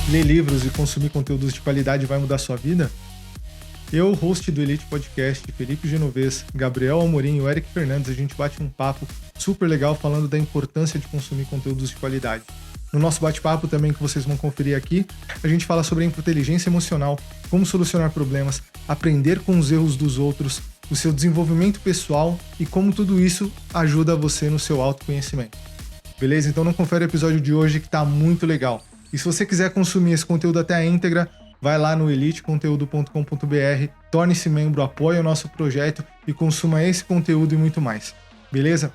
ler livros e consumir conteúdos de qualidade vai mudar sua vida? Eu, host do Elite Podcast, Felipe Genovez, Gabriel Amorim e o Eric Fernandes, a gente bate um papo super legal falando da importância de consumir conteúdos de qualidade. No nosso bate-papo também, que vocês vão conferir aqui, a gente fala sobre a inteligência emocional, como solucionar problemas, aprender com os erros dos outros, o seu desenvolvimento pessoal e como tudo isso ajuda você no seu autoconhecimento. Beleza? Então não confere o episódio de hoje que tá muito legal. E se você quiser consumir esse conteúdo até a íntegra, vai lá no eliteconteúdo.com.br, torne-se membro, apoie o nosso projeto e consuma esse conteúdo e muito mais. Beleza?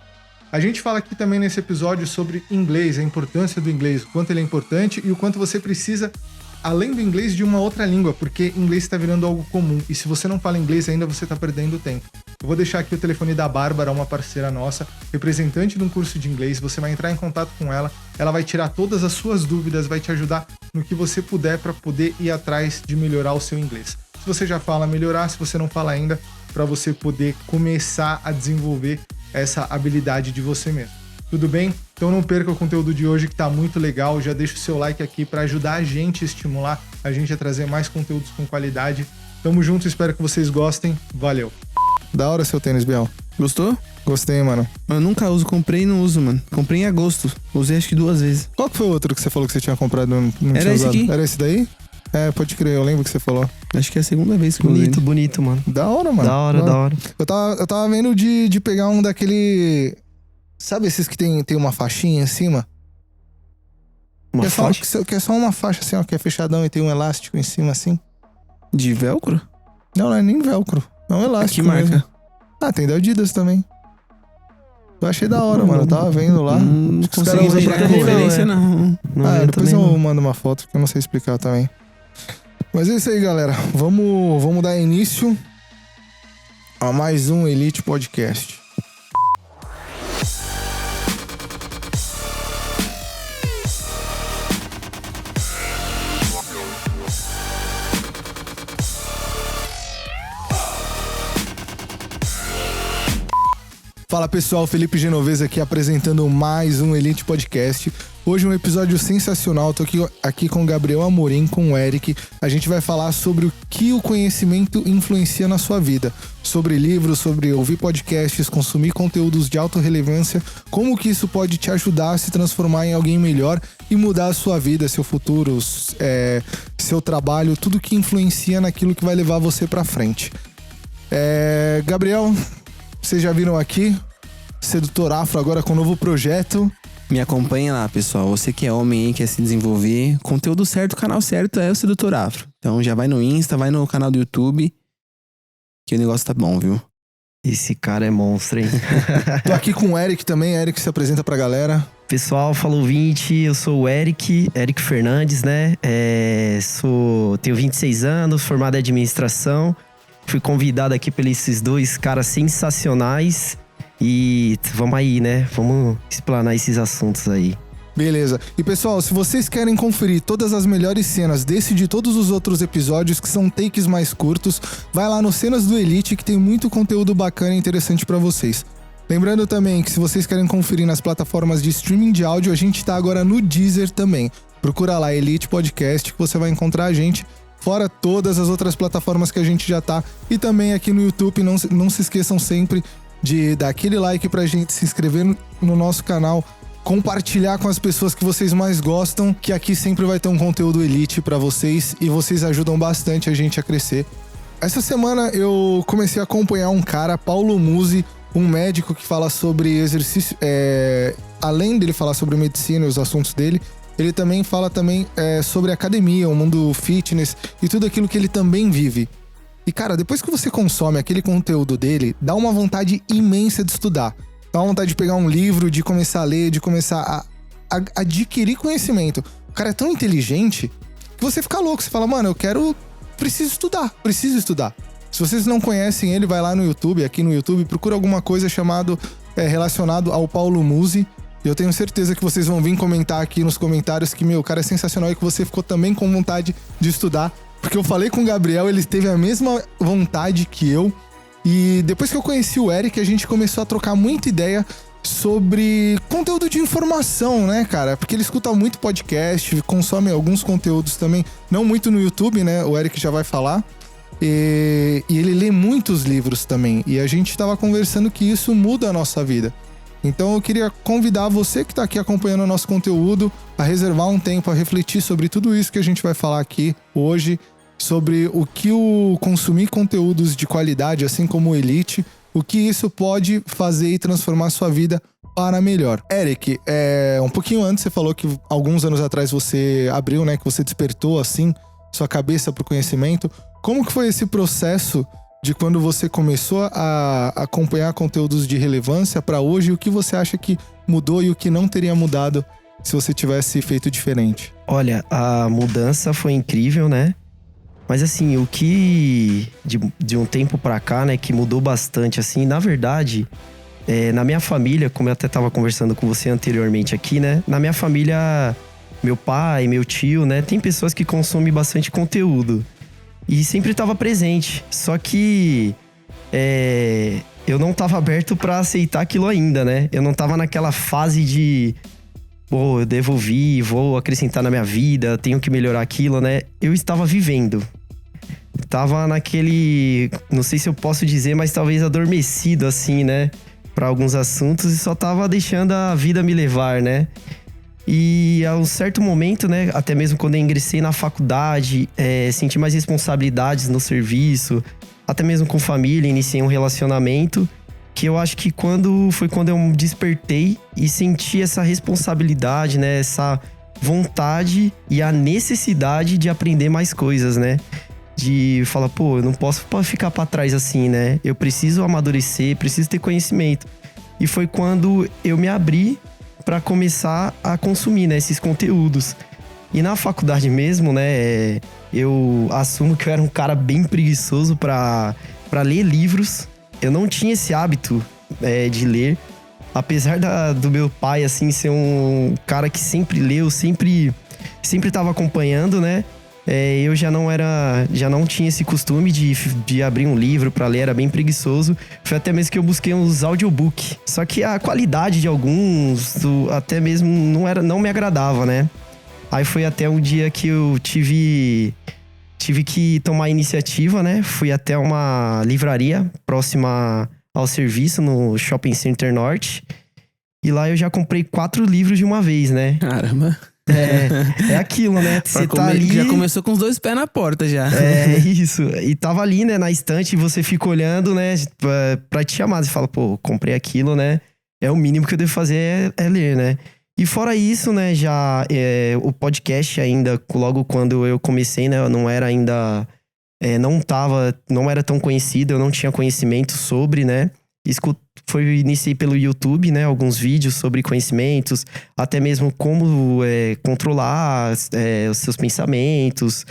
A gente fala aqui também nesse episódio sobre inglês, a importância do inglês, o quanto ele é importante e o quanto você precisa, além do inglês, de uma outra língua, porque inglês está virando algo comum. E se você não fala inglês ainda, você está perdendo tempo. Eu vou deixar aqui o telefone da Bárbara, uma parceira nossa, representante de um curso de inglês. Você vai entrar em contato com ela, ela vai tirar todas as suas dúvidas, vai te ajudar no que você puder para poder ir atrás de melhorar o seu inglês. Se você já fala, melhorar. Se você não fala ainda, para você poder começar a desenvolver essa habilidade de você mesmo. Tudo bem? Então não perca o conteúdo de hoje que tá muito legal. Já deixa o seu like aqui para ajudar a gente, estimular a gente a trazer mais conteúdos com qualidade. Tamo junto, espero que vocês gostem. Valeu! Da hora seu tênis, Biel. Gostou? Gostei, mano. Eu nunca uso, comprei e não uso, mano. Comprei em agosto. Usei acho que 2 vezes. Qual que foi o outro que você falou que você tinha comprado? Não Era tinha esse usado? aqui. Era esse daí? É, pode crer, eu lembro que você falou. Acho que é a segunda vez que eu usei. Bonito, bonito, mano. Da hora, mano. Da hora. Eu tava vendo de pegar um daquele... Sabe esses que tem uma faixinha em cima? Uma faixa? Que é só uma faixa assim, ó, que é fechadão e tem um elástico em cima assim. De velcro? Não é nem velcro. É um elástico. Que marca? Mesmo. Ah, tem da Adidas também. Eu achei da hora, mano. Eu tava vendo lá. Não Os consegui caras usam imaginar pra a correr. referência, não. Depois eu mando uma foto que eu não sei explicar também. Mas é isso aí, galera. Vamos dar início a mais um Elite Podcast. Fala pessoal, Felipe Genovez aqui apresentando mais um Elite Podcast. Hoje um episódio sensacional, tô aqui com o Gabriel Amorim, com o Eric. A gente vai falar sobre o que o conhecimento influencia na sua vida. Sobre livros, sobre ouvir podcasts, consumir conteúdos de alta relevância, como que isso pode te ajudar a se transformar em alguém melhor e mudar a sua vida, seu futuro, seu trabalho, tudo que influencia naquilo que vai levar você pra frente. Gabriel... Vocês já viram aqui, Sedutor Afro agora com um novo projeto. Me acompanha lá, pessoal. Você que é homem aí, quer se desenvolver. Conteúdo certo, canal certo é o Sedutor Afro. Então já vai no Insta, vai no canal do YouTube, que o negócio tá bom, viu? Esse cara é monstro, hein? Tô aqui com o Eric também. Eric se apresenta pra galera. Pessoal, fala ouvinte, eu sou o Eric Fernandes, né? Tenho 26 anos, formado em administração. Fui convidado aqui por esses dois caras sensacionais e vamos aí, né? Vamos explanar esses assuntos aí. Beleza. E pessoal, se vocês querem conferir todas as melhores cenas desse e de todos os outros episódios que são takes mais curtos, vai lá no Cenas do Elite que tem muito conteúdo bacana e interessante pra vocês. Lembrando também que se vocês querem conferir nas plataformas de streaming de áudio, a gente tá agora no Deezer também. Procura lá Elite Podcast que você vai encontrar a gente. Fora todas as outras plataformas que a gente já tá. E também aqui no YouTube, não se esqueçam sempre de dar aquele like pra gente, se inscrever no nosso canal, compartilhar com as pessoas que vocês mais gostam, que aqui sempre vai ter um conteúdo elite pra vocês e vocês ajudam bastante a gente a crescer. Essa semana eu comecei a acompanhar um cara, Paulo Musi, um médico que fala sobre exercício, além dele falar sobre medicina e os assuntos dele, ele também fala sobre academia, o mundo fitness e tudo aquilo que ele também vive. E cara, depois que você consome aquele conteúdo dele, dá uma vontade imensa de estudar. Dá uma vontade de pegar um livro, de começar a ler, de começar a adquirir conhecimento. O cara é tão inteligente que você fica louco. Você fala, mano, preciso estudar. Se vocês não conhecem ele, vai lá no YouTube, aqui no YouTube, procura alguma coisa relacionado ao Paulo Musi. E eu tenho certeza que vocês vão vir comentar aqui nos comentários que, o cara é sensacional e que você ficou também com vontade de estudar. Porque eu falei com o Gabriel, ele teve a mesma vontade que eu. E depois que eu conheci o Eric, a gente começou a trocar muita ideia sobre conteúdo de informação, né, cara? Porque ele escuta muito podcast, consome alguns conteúdos também, não muito no YouTube, né? O Eric já vai falar. E ele lê muitos livros também. E a gente tava conversando que isso muda a nossa vida. Então eu queria convidar você que tá aqui acompanhando o nosso conteúdo a reservar um tempo a refletir sobre tudo isso que a gente vai falar aqui hoje, sobre o que o consumir conteúdos de qualidade, assim como o Elite, o que isso pode fazer e transformar a sua vida para melhor. Eric, um pouquinho antes você falou que alguns anos atrás você abriu, né, que você despertou assim sua cabeça para o conhecimento. Como que foi esse processo de quando você começou a acompanhar conteúdos de relevância para hoje? O que você acha que mudou e o que não teria mudado se você tivesse feito diferente? Olha, a mudança foi incrível, né? Mas assim, o que de um tempo pra cá, né, que mudou bastante, assim, na verdade, na minha família, como eu até tava conversando com você anteriormente aqui, né? Na minha família, meu pai, meu tio, né, tem pessoas que consomem bastante conteúdo. E sempre tava presente. Só que eu não tava aberto pra aceitar aquilo ainda, né? Eu não tava naquela fase de... Pô, eu devo ouvir, vou acrescentar na minha vida, tenho que melhorar aquilo, né? Eu estava vivendo. Tava naquele... Não sei se eu posso dizer, mas talvez adormecido, assim, né? Pra alguns assuntos e só tava deixando a vida me levar, né? E a um certo momento, né? Até mesmo quando eu ingressei na faculdade, senti mais responsabilidades no serviço, até mesmo com família, iniciei um relacionamento... que eu acho que foi quando eu despertei e senti essa responsabilidade, né? Essa vontade e a necessidade de aprender mais coisas, né? De falar, pô, eu não posso ficar pra trás assim, né? Eu preciso amadurecer, preciso ter conhecimento. E foi quando eu me abri pra começar a consumir, né? Esses conteúdos. E na faculdade mesmo, né? Eu assumo que eu era um cara bem preguiçoso pra ler livros. Eu não tinha esse hábito de ler. Apesar do meu pai, assim, ser um cara que sempre leu, sempre tava acompanhando, né? Eu já não tinha esse costume de abrir um livro pra ler, era bem preguiçoso. Foi até mesmo que eu busquei uns audiobook. Só que a qualidade de alguns, até mesmo, não me agradava, né? Aí foi até um dia que eu tive que tomar a iniciativa, né? Fui até uma livraria próxima ao serviço, no Shopping Center Norte. E lá eu já comprei 4 livros de uma vez, né? Caramba. É aquilo, né? Você tá ali... Já começou com os 2 pés na porta, já. Isso. E tava ali, né, na estante, e você fica olhando, né, pra te chamar. Você fala, pô, comprei aquilo, né? O mínimo que eu devo fazer é ler, né? E fora isso, né, já o podcast ainda, logo quando eu comecei, né, eu não era ainda, não era tão conhecido, eu não tinha conhecimento sobre, né, iniciei pelo YouTube, né, alguns vídeos sobre conhecimentos, até mesmo como controlar os seus pensamentos,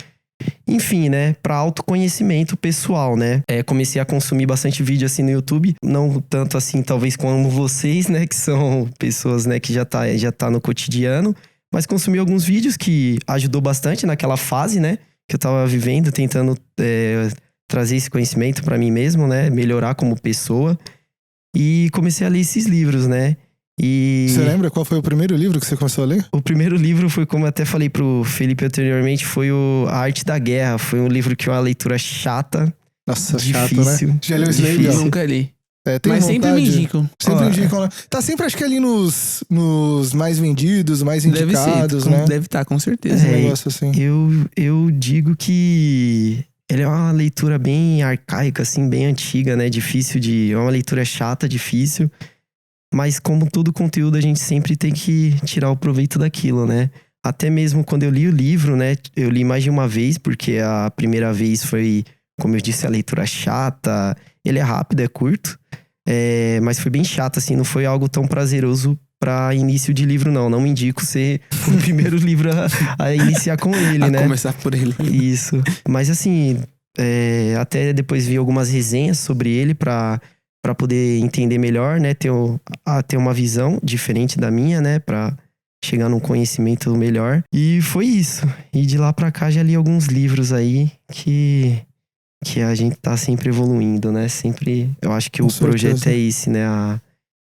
enfim, né, para autoconhecimento pessoal, né. Comecei a consumir bastante vídeo assim no YouTube, não tanto assim talvez como vocês, né, que são pessoas, né, que já tá no cotidiano, mas consumi alguns vídeos que ajudou bastante naquela fase, né, que eu tava vivendo, tentando trazer esse conhecimento para mim mesmo, né, melhorar como pessoa, e comecei a ler esses livros, né. Você lembra qual foi o primeiro livro que você começou a ler? O primeiro livro foi, como eu até falei pro Felipe anteriormente, foi A Arte da Guerra. Foi um livro que é uma leitura chata. Nossa, difícil, chato, né? Já leu esse livro? Eu nunca li. Mas sempre me indicam. Sempre indicam, né? Tá sempre, acho que ali nos mais vendidos, mais indicados, né? Deve estar, com certeza. Um negócio assim. Eu digo que ele é uma leitura bem arcaica, assim, bem antiga, né? É uma leitura chata, difícil. Mas como todo conteúdo, a gente sempre tem que tirar o proveito daquilo, né? Até mesmo quando eu li o livro, né? Eu li mais de uma vez, porque a primeira vez foi, como eu disse, a leitura chata. Ele é rápido, é curto. Mas foi bem chato, assim. Não foi algo tão prazeroso pra início de livro, não. Não me indico ser o primeiro livro a iniciar com ele, né? Começar por ele. Isso. Mas assim, até depois vi algumas resenhas sobre ele pra poder entender melhor, né? Ter uma visão diferente da minha, né? Pra chegar num conhecimento melhor. E foi isso. E de lá pra cá já li alguns livros aí que a gente tá sempre evoluindo, né? Sempre... Eu acho que o projeto é esse, né?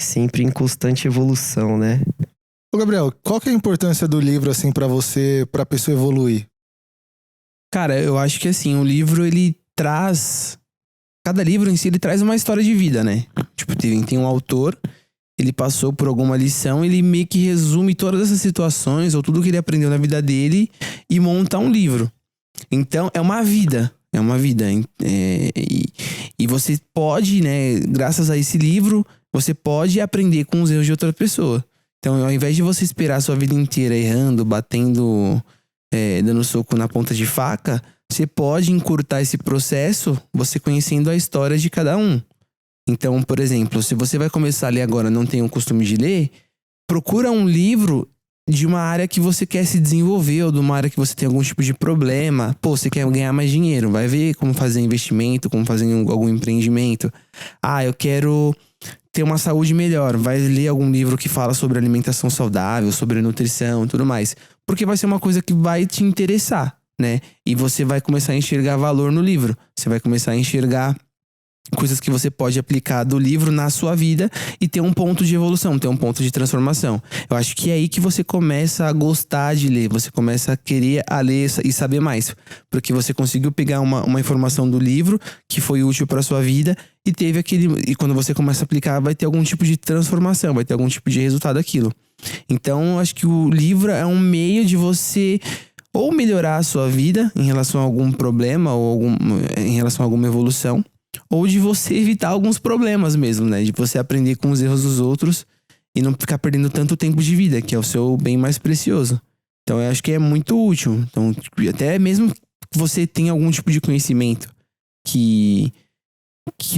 Sempre em constante evolução, né? Ô, Gabriel, qual que é a importância do livro, assim, pra você, pra pessoa evoluir? Cara, eu acho que assim, o livro ele traz. Cada livro em si ele traz uma história de vida, né? Tipo, tem um autor, ele passou por alguma lição, ele meio que resume todas essas situações ou tudo que ele aprendeu na vida dele e monta um livro. Então, é uma vida. É uma vida. E você pode, né, graças a esse livro, você pode aprender com os erros de outra pessoa. Então, ao invés de você esperar a sua vida inteira errando, batendo, dando soco na ponta de faca, você pode encurtar esse processo você conhecendo a história de cada um. Então, por exemplo, se você vai começar a ler agora e não tem o costume de ler, procura um livro de uma área que você quer se desenvolver ou de uma área que você tem algum tipo de problema. Pô, você quer ganhar mais dinheiro, vai ver como fazer investimento, como fazer algum empreendimento. Ah, eu quero ter uma saúde melhor, vai ler algum livro que fala sobre alimentação saudável, sobre nutrição e tudo mais. Porque vai ser uma coisa que vai te interessar, né? E você vai começar a enxergar valor no livro. Você vai começar a enxergar coisas que você pode aplicar do livro na sua vida e ter um ponto de evolução, ter um ponto de transformação. Eu acho que é aí que você começa a gostar de ler, você começa a querer a ler e saber mais, porque você conseguiu pegar uma informação do livro que foi útil para sua vida e teve e quando você começa a aplicar vai ter algum tipo de transformação, vai ter algum tipo de resultado daquilo. Então, eu acho que o livro é um meio de você ou melhorar a sua vida em relação a algum problema ou em relação a alguma evolução, ou de você evitar alguns problemas mesmo, né? De você aprender com os erros dos outros e não ficar perdendo tanto tempo de vida, que é o seu bem mais precioso. Então eu acho que é muito útil. Então, até mesmo que você tenha algum tipo de conhecimento que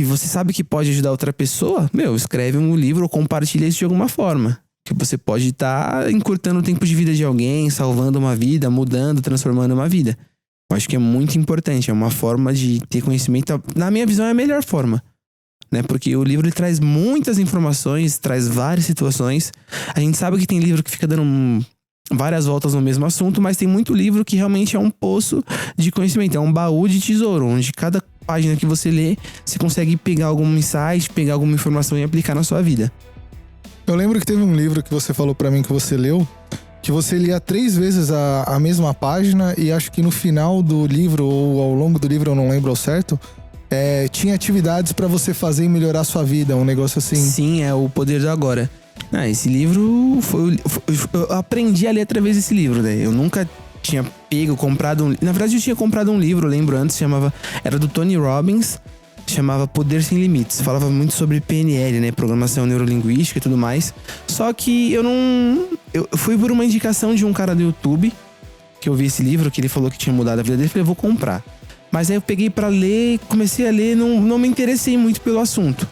você sabe que pode ajudar outra pessoa, escreve um livro ou compartilha isso de alguma forma. Que você pode estar encurtando o tempo de vida de alguém, salvando uma vida, mudando, transformando uma vida. Eu acho que é muito importante, é uma forma de ter conhecimento. Na minha visão, é a melhor forma, né? Porque o livro ele traz muitas informações, traz várias situações. A gente sabe que tem livro que fica dando várias voltas no mesmo assunto, mas tem muito livro que realmente é um poço de conhecimento, é um baú de tesouro, onde cada página que você lê, você consegue pegar algum insight, pegar alguma informação e aplicar na sua vida. Eu lembro que teve um livro que você falou pra mim que você leu, que você lia 3 vezes a mesma página e acho que no final do livro ou ao longo do livro, eu não lembro ao certo, tinha atividades pra você fazer e melhorar a sua vida, um negócio assim. Sim, é o Poder do Agora. Esse livro eu aprendi a ler através desse livro, né? Eu nunca tinha comprado na verdade eu tinha comprado um livro, eu lembro antes, era do Tony Robbins, chamava Poder Sem Limites. Falava muito sobre PNL, né? Programação neurolinguística e tudo mais. Só que eu fui por uma indicação de um cara do YouTube, que eu vi esse livro, que ele falou que tinha mudado a vida dele. Falei, eu vou comprar. Mas aí eu peguei pra ler, comecei a ler, não me interessei muito pelo assunto.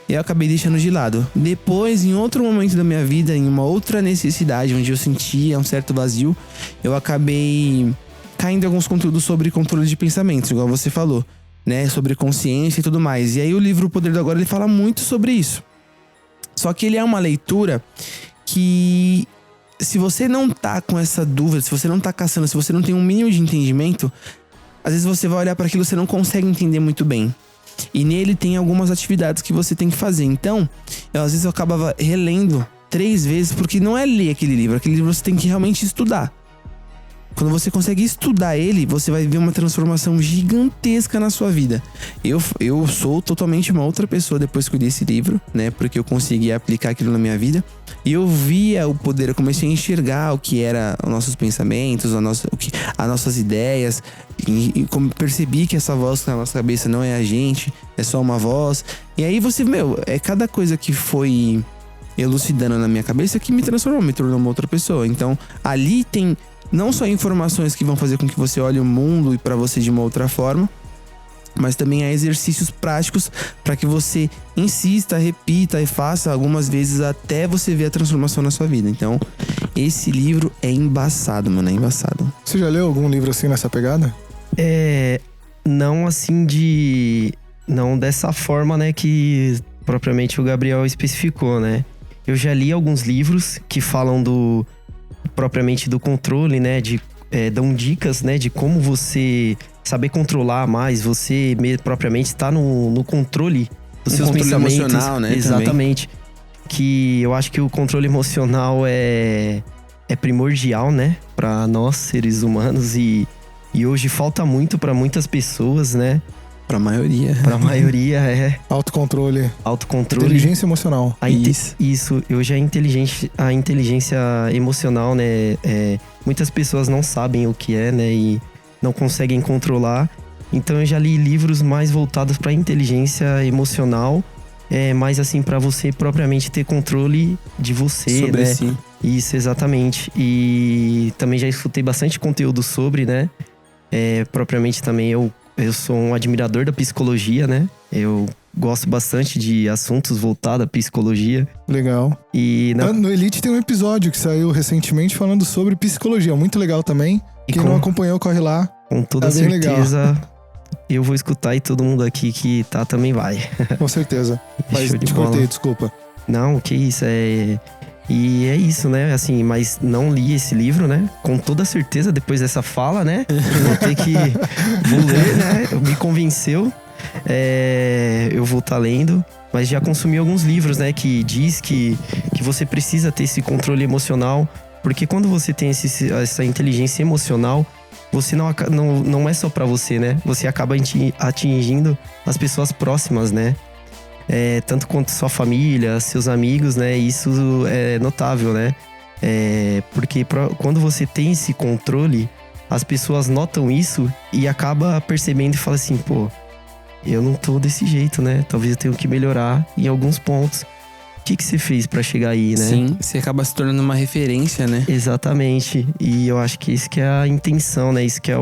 E eu acabei deixando de lado. Depois, em outro momento da minha vida, em uma outra necessidade, onde eu sentia um certo vazio, eu acabei caindo em alguns conteúdos sobre controle de pensamentos, igual você falou, né, sobre consciência e tudo mais. E aí o livro O Poder do Agora, ele fala muito sobre isso. Só que ele é uma leitura que, se você não tá com essa dúvida, se você não tá caçando, se você não tem um mínimo de entendimento, às vezes você vai olhar para aquilo e você não consegue entender muito bem. E nele tem algumas atividades que você tem que fazer. Então, às vezes eu acabava relendo 3 vezes, porque não é ler aquele livro você tem que realmente estudar. Quando você consegue estudar ele, você vai ver uma transformação gigantesca na sua vida. Eu sou totalmente uma outra pessoa depois que eu li esse livro, né? Porque eu consegui aplicar aquilo na minha vida. E eu via o poder, eu comecei a enxergar o que eram os nossos pensamentos, as nossas ideias. E percebi que essa voz na nossa cabeça não é a gente, é só uma voz. E aí você, cada coisa que foi elucidando na minha cabeça que me transformou, me tornou uma outra pessoa. Então, ali tem não só informações que vão fazer com que você olhe o mundo e para você de uma outra forma, mas também há exercícios práticos para que você insista, repita e faça algumas vezes até você ver a transformação na sua vida. Então, esse livro é embaçado, mano, é embaçado. Você já leu algum livro assim nessa pegada? Não assim não dessa forma, né, que propriamente o Gabriel especificou, né? Eu já li alguns livros que falam propriamente do controle, né? Dão dicas, né? De como você saber controlar mais, você propriamente está no controle dos seus controle pensamentos. Emocional, né? Exatamente. que eu acho que o controle emocional é primordial, né? Pra nós, seres humanos. E hoje falta muito pra muitas pessoas, né? Pra maioria. Pra maioria é Autocontrole. autocontrole. Inteligência emocional. Isso. Hoje a inteligência emocional, né? Muitas pessoas não sabem o que é, né? E não conseguem controlar. Então eu já li livros mais voltados pra inteligência emocional. Mais assim, pra você propriamente ter controle de você, Sobre né? si. Isso, exatamente. E também já escutei bastante conteúdo sobre, né? Propriamente também eu sou um admirador da psicologia, né? Eu gosto bastante de assuntos voltados à psicologia. Legal. E No Elite tem um episódio que saiu recentemente falando sobre psicologia. Muito legal também. E Quem não acompanhou, corre lá. com toda Tá bem certeza, eu vou escutar e todo mundo aqui que tá também vai. Com certeza. Mas Show de te bola. cortei, desculpa. Não, que isso, E é isso, né? Assim, mas não li esse livro, né? Com toda certeza, depois dessa fala, né? Vou ter que... Vou ler, né? Me convenceu. Eu vou estar lendo. Mas já consumi alguns livros, né? Que diz que você precisa ter esse controle emocional. Porque quando você tem essa inteligência emocional, você não é só pra você, né? Você acaba atingindo as pessoas próximas, né? Tanto quanto sua família, seus amigos, né? Isso é notável, né? Porque quando você tem esse controle, as pessoas notam isso e acaba percebendo e fala assim, pô, eu não tô desse jeito, né? Talvez eu tenha que melhorar em alguns pontos. O que você fez pra chegar aí, né? Sim, você acaba se tornando uma referência, né? Exatamente. E eu acho que isso que é a intenção, né? Isso que é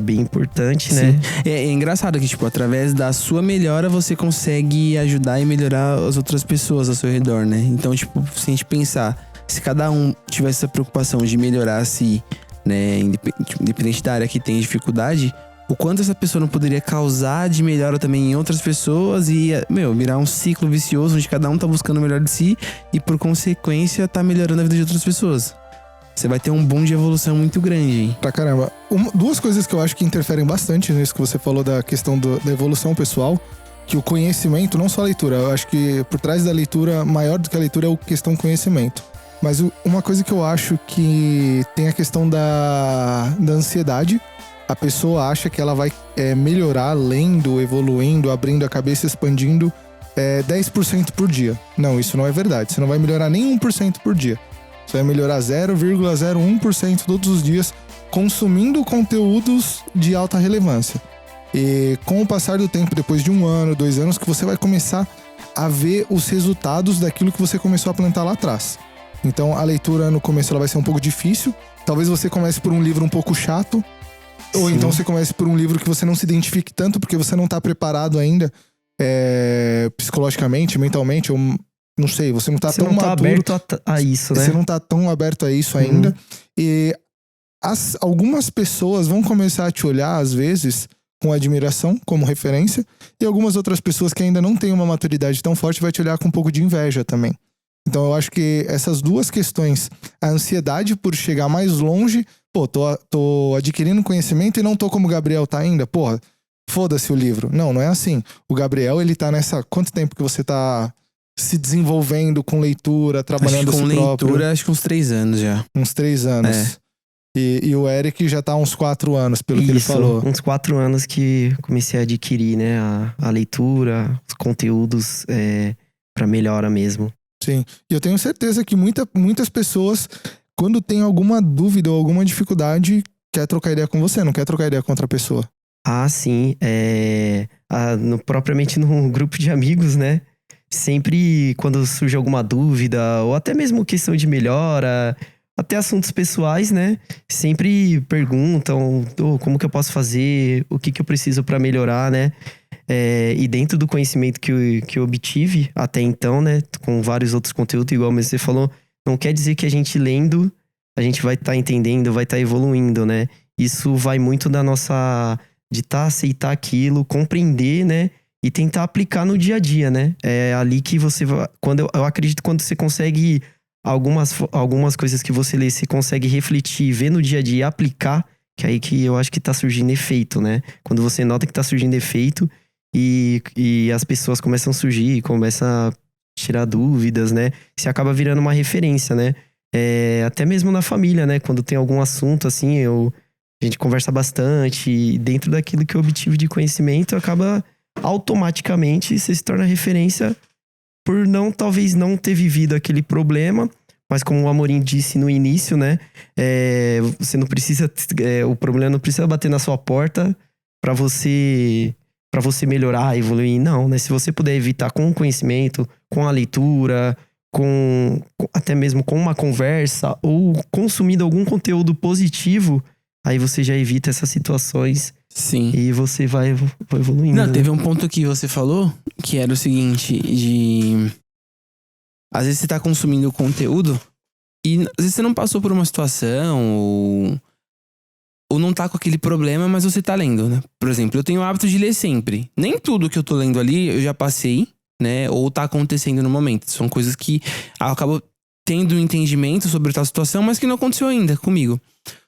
bem importante, né? É engraçado que, tipo, através da sua melhora, você consegue ajudar e melhorar as outras pessoas ao seu redor, né? Então, tipo, se a gente pensar, se cada um tivesse essa preocupação de melhorar a si, né? Independente da área que tem dificuldade, o quanto essa pessoa não poderia causar de melhora também em outras pessoas e, virar um ciclo vicioso onde cada um tá buscando o melhor de si e, por consequência, tá melhorando a vida de outras pessoas. Você vai ter um boom de evolução muito grande, hein? Pra caramba. Duas coisas que eu acho que interferem bastante nisso que você falou da questão da evolução pessoal, que o conhecimento, não só a leitura, eu acho que por trás da leitura, maior do que a leitura é a questão conhecimento. Mas uma coisa que eu acho que tem a questão da ansiedade. A pessoa acha que ela vai melhorar lendo, evoluindo, abrindo a cabeça, expandindo 10% por dia. Não, isso não é verdade. Você não vai melhorar nem 1% por dia. Você vai melhorar 0,01% todos os dias, consumindo conteúdos de alta relevância. E com o passar do tempo, depois de 1 ano, 2 anos, que você vai começar a ver os resultados daquilo que você começou a plantar lá atrás. Então, a leitura no começo ela vai ser um pouco difícil. Talvez você comece por um livro um pouco chato. Ou então você comece por um livro que você não se identifique tanto, porque você não tá preparado ainda psicologicamente, mentalmente, ou não sei, você não tá tão maduro. Aberto a isso, né? Você não tá tão aberto a isso ainda. E algumas pessoas vão começar a te olhar, às vezes, com admiração, como referência, e algumas outras pessoas que ainda não têm uma maturidade tão forte vai te olhar com um pouco de inveja também. Então eu acho que essas duas questões, a ansiedade por chegar mais longe, pô, tô adquirindo conhecimento e não tô como o Gabriel tá ainda, porra, foda-se o livro. Não é assim. O Gabriel, ele tá nessa... Quanto tempo que você tá se desenvolvendo com leitura, trabalhando acho que com si leitura, próprio? acho que uns 3 anos já. Uns 3 anos. E o Eric já tá há uns 4 anos, pelo que ele falou. Uns 4 anos que comecei a adquirir, né, a leitura, os conteúdos pra melhora mesmo. Sim. E eu tenho certeza que muitas pessoas, quando tem alguma dúvida ou alguma dificuldade, quer trocar ideia com você, não quer trocar ideia com outra pessoa. Ah, sim. Propriamente no grupo de amigos, né? Sempre quando surge alguma dúvida, ou até mesmo questão de melhora, até assuntos pessoais, né? Sempre perguntam como que eu posso fazer, o que eu preciso pra melhorar, né? E dentro do conhecimento que eu obtive até então, né? Com vários outros conteúdos, igual você falou, não quer dizer que a gente lendo, a gente vai estar entendendo, vai estar evoluindo, né? Isso vai muito da nossa... de aceitar aquilo, compreender, né? E tentar aplicar no dia a dia, né? É ali que você vai... Eu acredito que quando você consegue... Algumas coisas que você lê, você consegue refletir, ver no dia a dia e aplicar, que é aí que eu acho que tá surgindo efeito, né? Quando você nota que tá surgindo efeito... E as pessoas começam a surgir, começam a tirar dúvidas, né? Você acaba virando uma referência, né? Até mesmo na família, né? Quando tem algum assunto, assim, a gente conversa bastante. E dentro daquilo que eu obtive de conhecimento, acaba automaticamente você se torna referência por talvez não ter vivido aquele problema. Mas como o Amorim disse no início, né? Você não precisa... o problema não precisa bater na sua porta para você melhorar, evoluir. Não, né? Se você puder evitar com o conhecimento, com a leitura, até mesmo com uma conversa ou consumindo algum conteúdo positivo, aí você já evita essas situações. Sim. E você vai evoluindo. Não, né? teve um ponto que você falou que era o seguinte, às vezes você tá consumindo conteúdo e às vezes você não passou por uma situação ou não tá com aquele problema, mas você tá lendo, né? Por exemplo, eu tenho o hábito de ler sempre. Nem tudo que eu tô lendo ali eu já passei, né? Ou tá acontecendo no momento. São coisas que eu acabo tendo um entendimento sobre tal situação, mas que não aconteceu ainda comigo.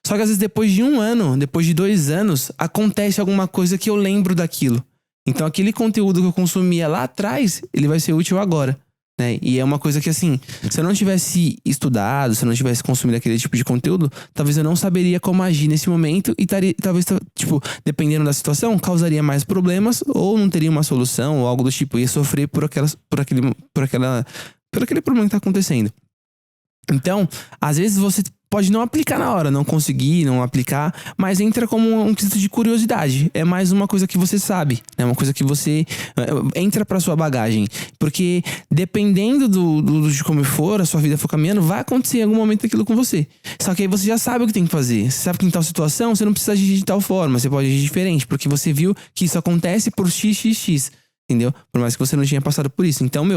Só que às vezes depois de 1 ano, depois de 2 anos, acontece alguma coisa que eu lembro daquilo. Então aquele conteúdo que eu consumia lá atrás, ele vai ser útil agora, né? E é uma coisa que assim, se eu não tivesse estudado, se eu não tivesse consumido aquele tipo de conteúdo, talvez eu não saberia como agir nesse momento e talvez, tipo, dependendo da situação, causaria mais problemas ou não teria uma solução ou algo do tipo, ia sofrer por aquele problema que tá acontecendo. Então, às vezes você pode não aplicar na hora, não conseguir, não aplicar, mas entra como um quesito de curiosidade. É mais uma coisa que você sabe, é uma coisa que você entra pra sua bagagem. Porque dependendo de como for, a sua vida for caminhando, vai acontecer em algum momento aquilo com você. Só que aí você já sabe o que tem que fazer. Você sabe que em tal situação você não precisa agir de tal forma, você pode agir diferente, porque você viu que isso acontece por XXX. Entendeu? Por mais que você não tinha passado por isso. Então,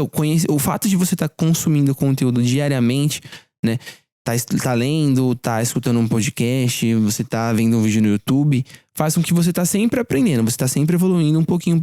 o fato de você estar consumindo conteúdo diariamente, né? Tá lendo, tá escutando um podcast, você tá vendo um vídeo no YouTube, faz com que você tá sempre aprendendo, você tá sempre evoluindo um pouquinho.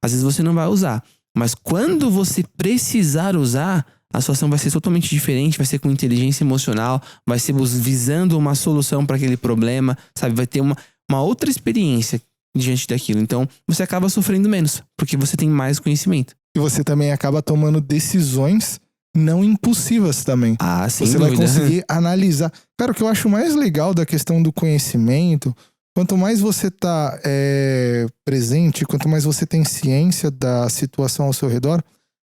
Às vezes você não vai usar, mas quando você precisar usar, a situação vai ser totalmente diferente, vai ser com inteligência emocional, vai ser visando uma solução para aquele problema, sabe? Vai ter uma outra experiência diante daquilo. Então, você acaba sofrendo menos, porque você tem mais conhecimento. E você também acaba tomando decisões não impulsivas também. Ah, sem você dúvida. vai conseguir analisar. Cara, o que eu acho mais legal da questão do conhecimento, quanto mais você tá presente, quanto mais você tem ciência da situação ao seu redor,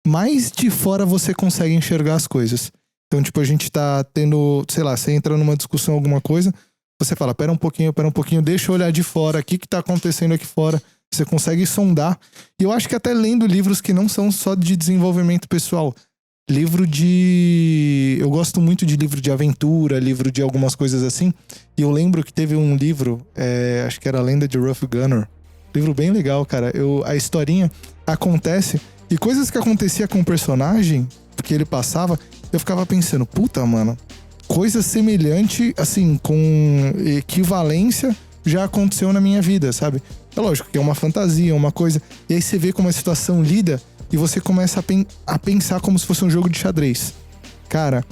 mais de fora você consegue enxergar as coisas. Então, tipo, a gente tá tendo, sei lá, você entra numa discussão, alguma coisa, você fala, pera um pouquinho, deixa eu olhar de fora, o que tá acontecendo aqui fora. Você consegue sondar. E eu acho que até lendo livros que não são só de desenvolvimento pessoal. Eu gosto muito de livro de aventura, livro de algumas coisas assim. E eu lembro que teve um livro, acho que era A Lenda de Rough Gunner. Livro bem legal, cara. A historinha acontece, e coisas que acontecia com o personagem, que ele passava, eu ficava pensando, puta, mano, coisa semelhante, assim, com equivalência, já aconteceu na minha vida, sabe? É lógico que é uma fantasia, uma coisa. E aí você vê como a situação lida e você começa a pensar como se fosse um jogo de xadrez. Cara,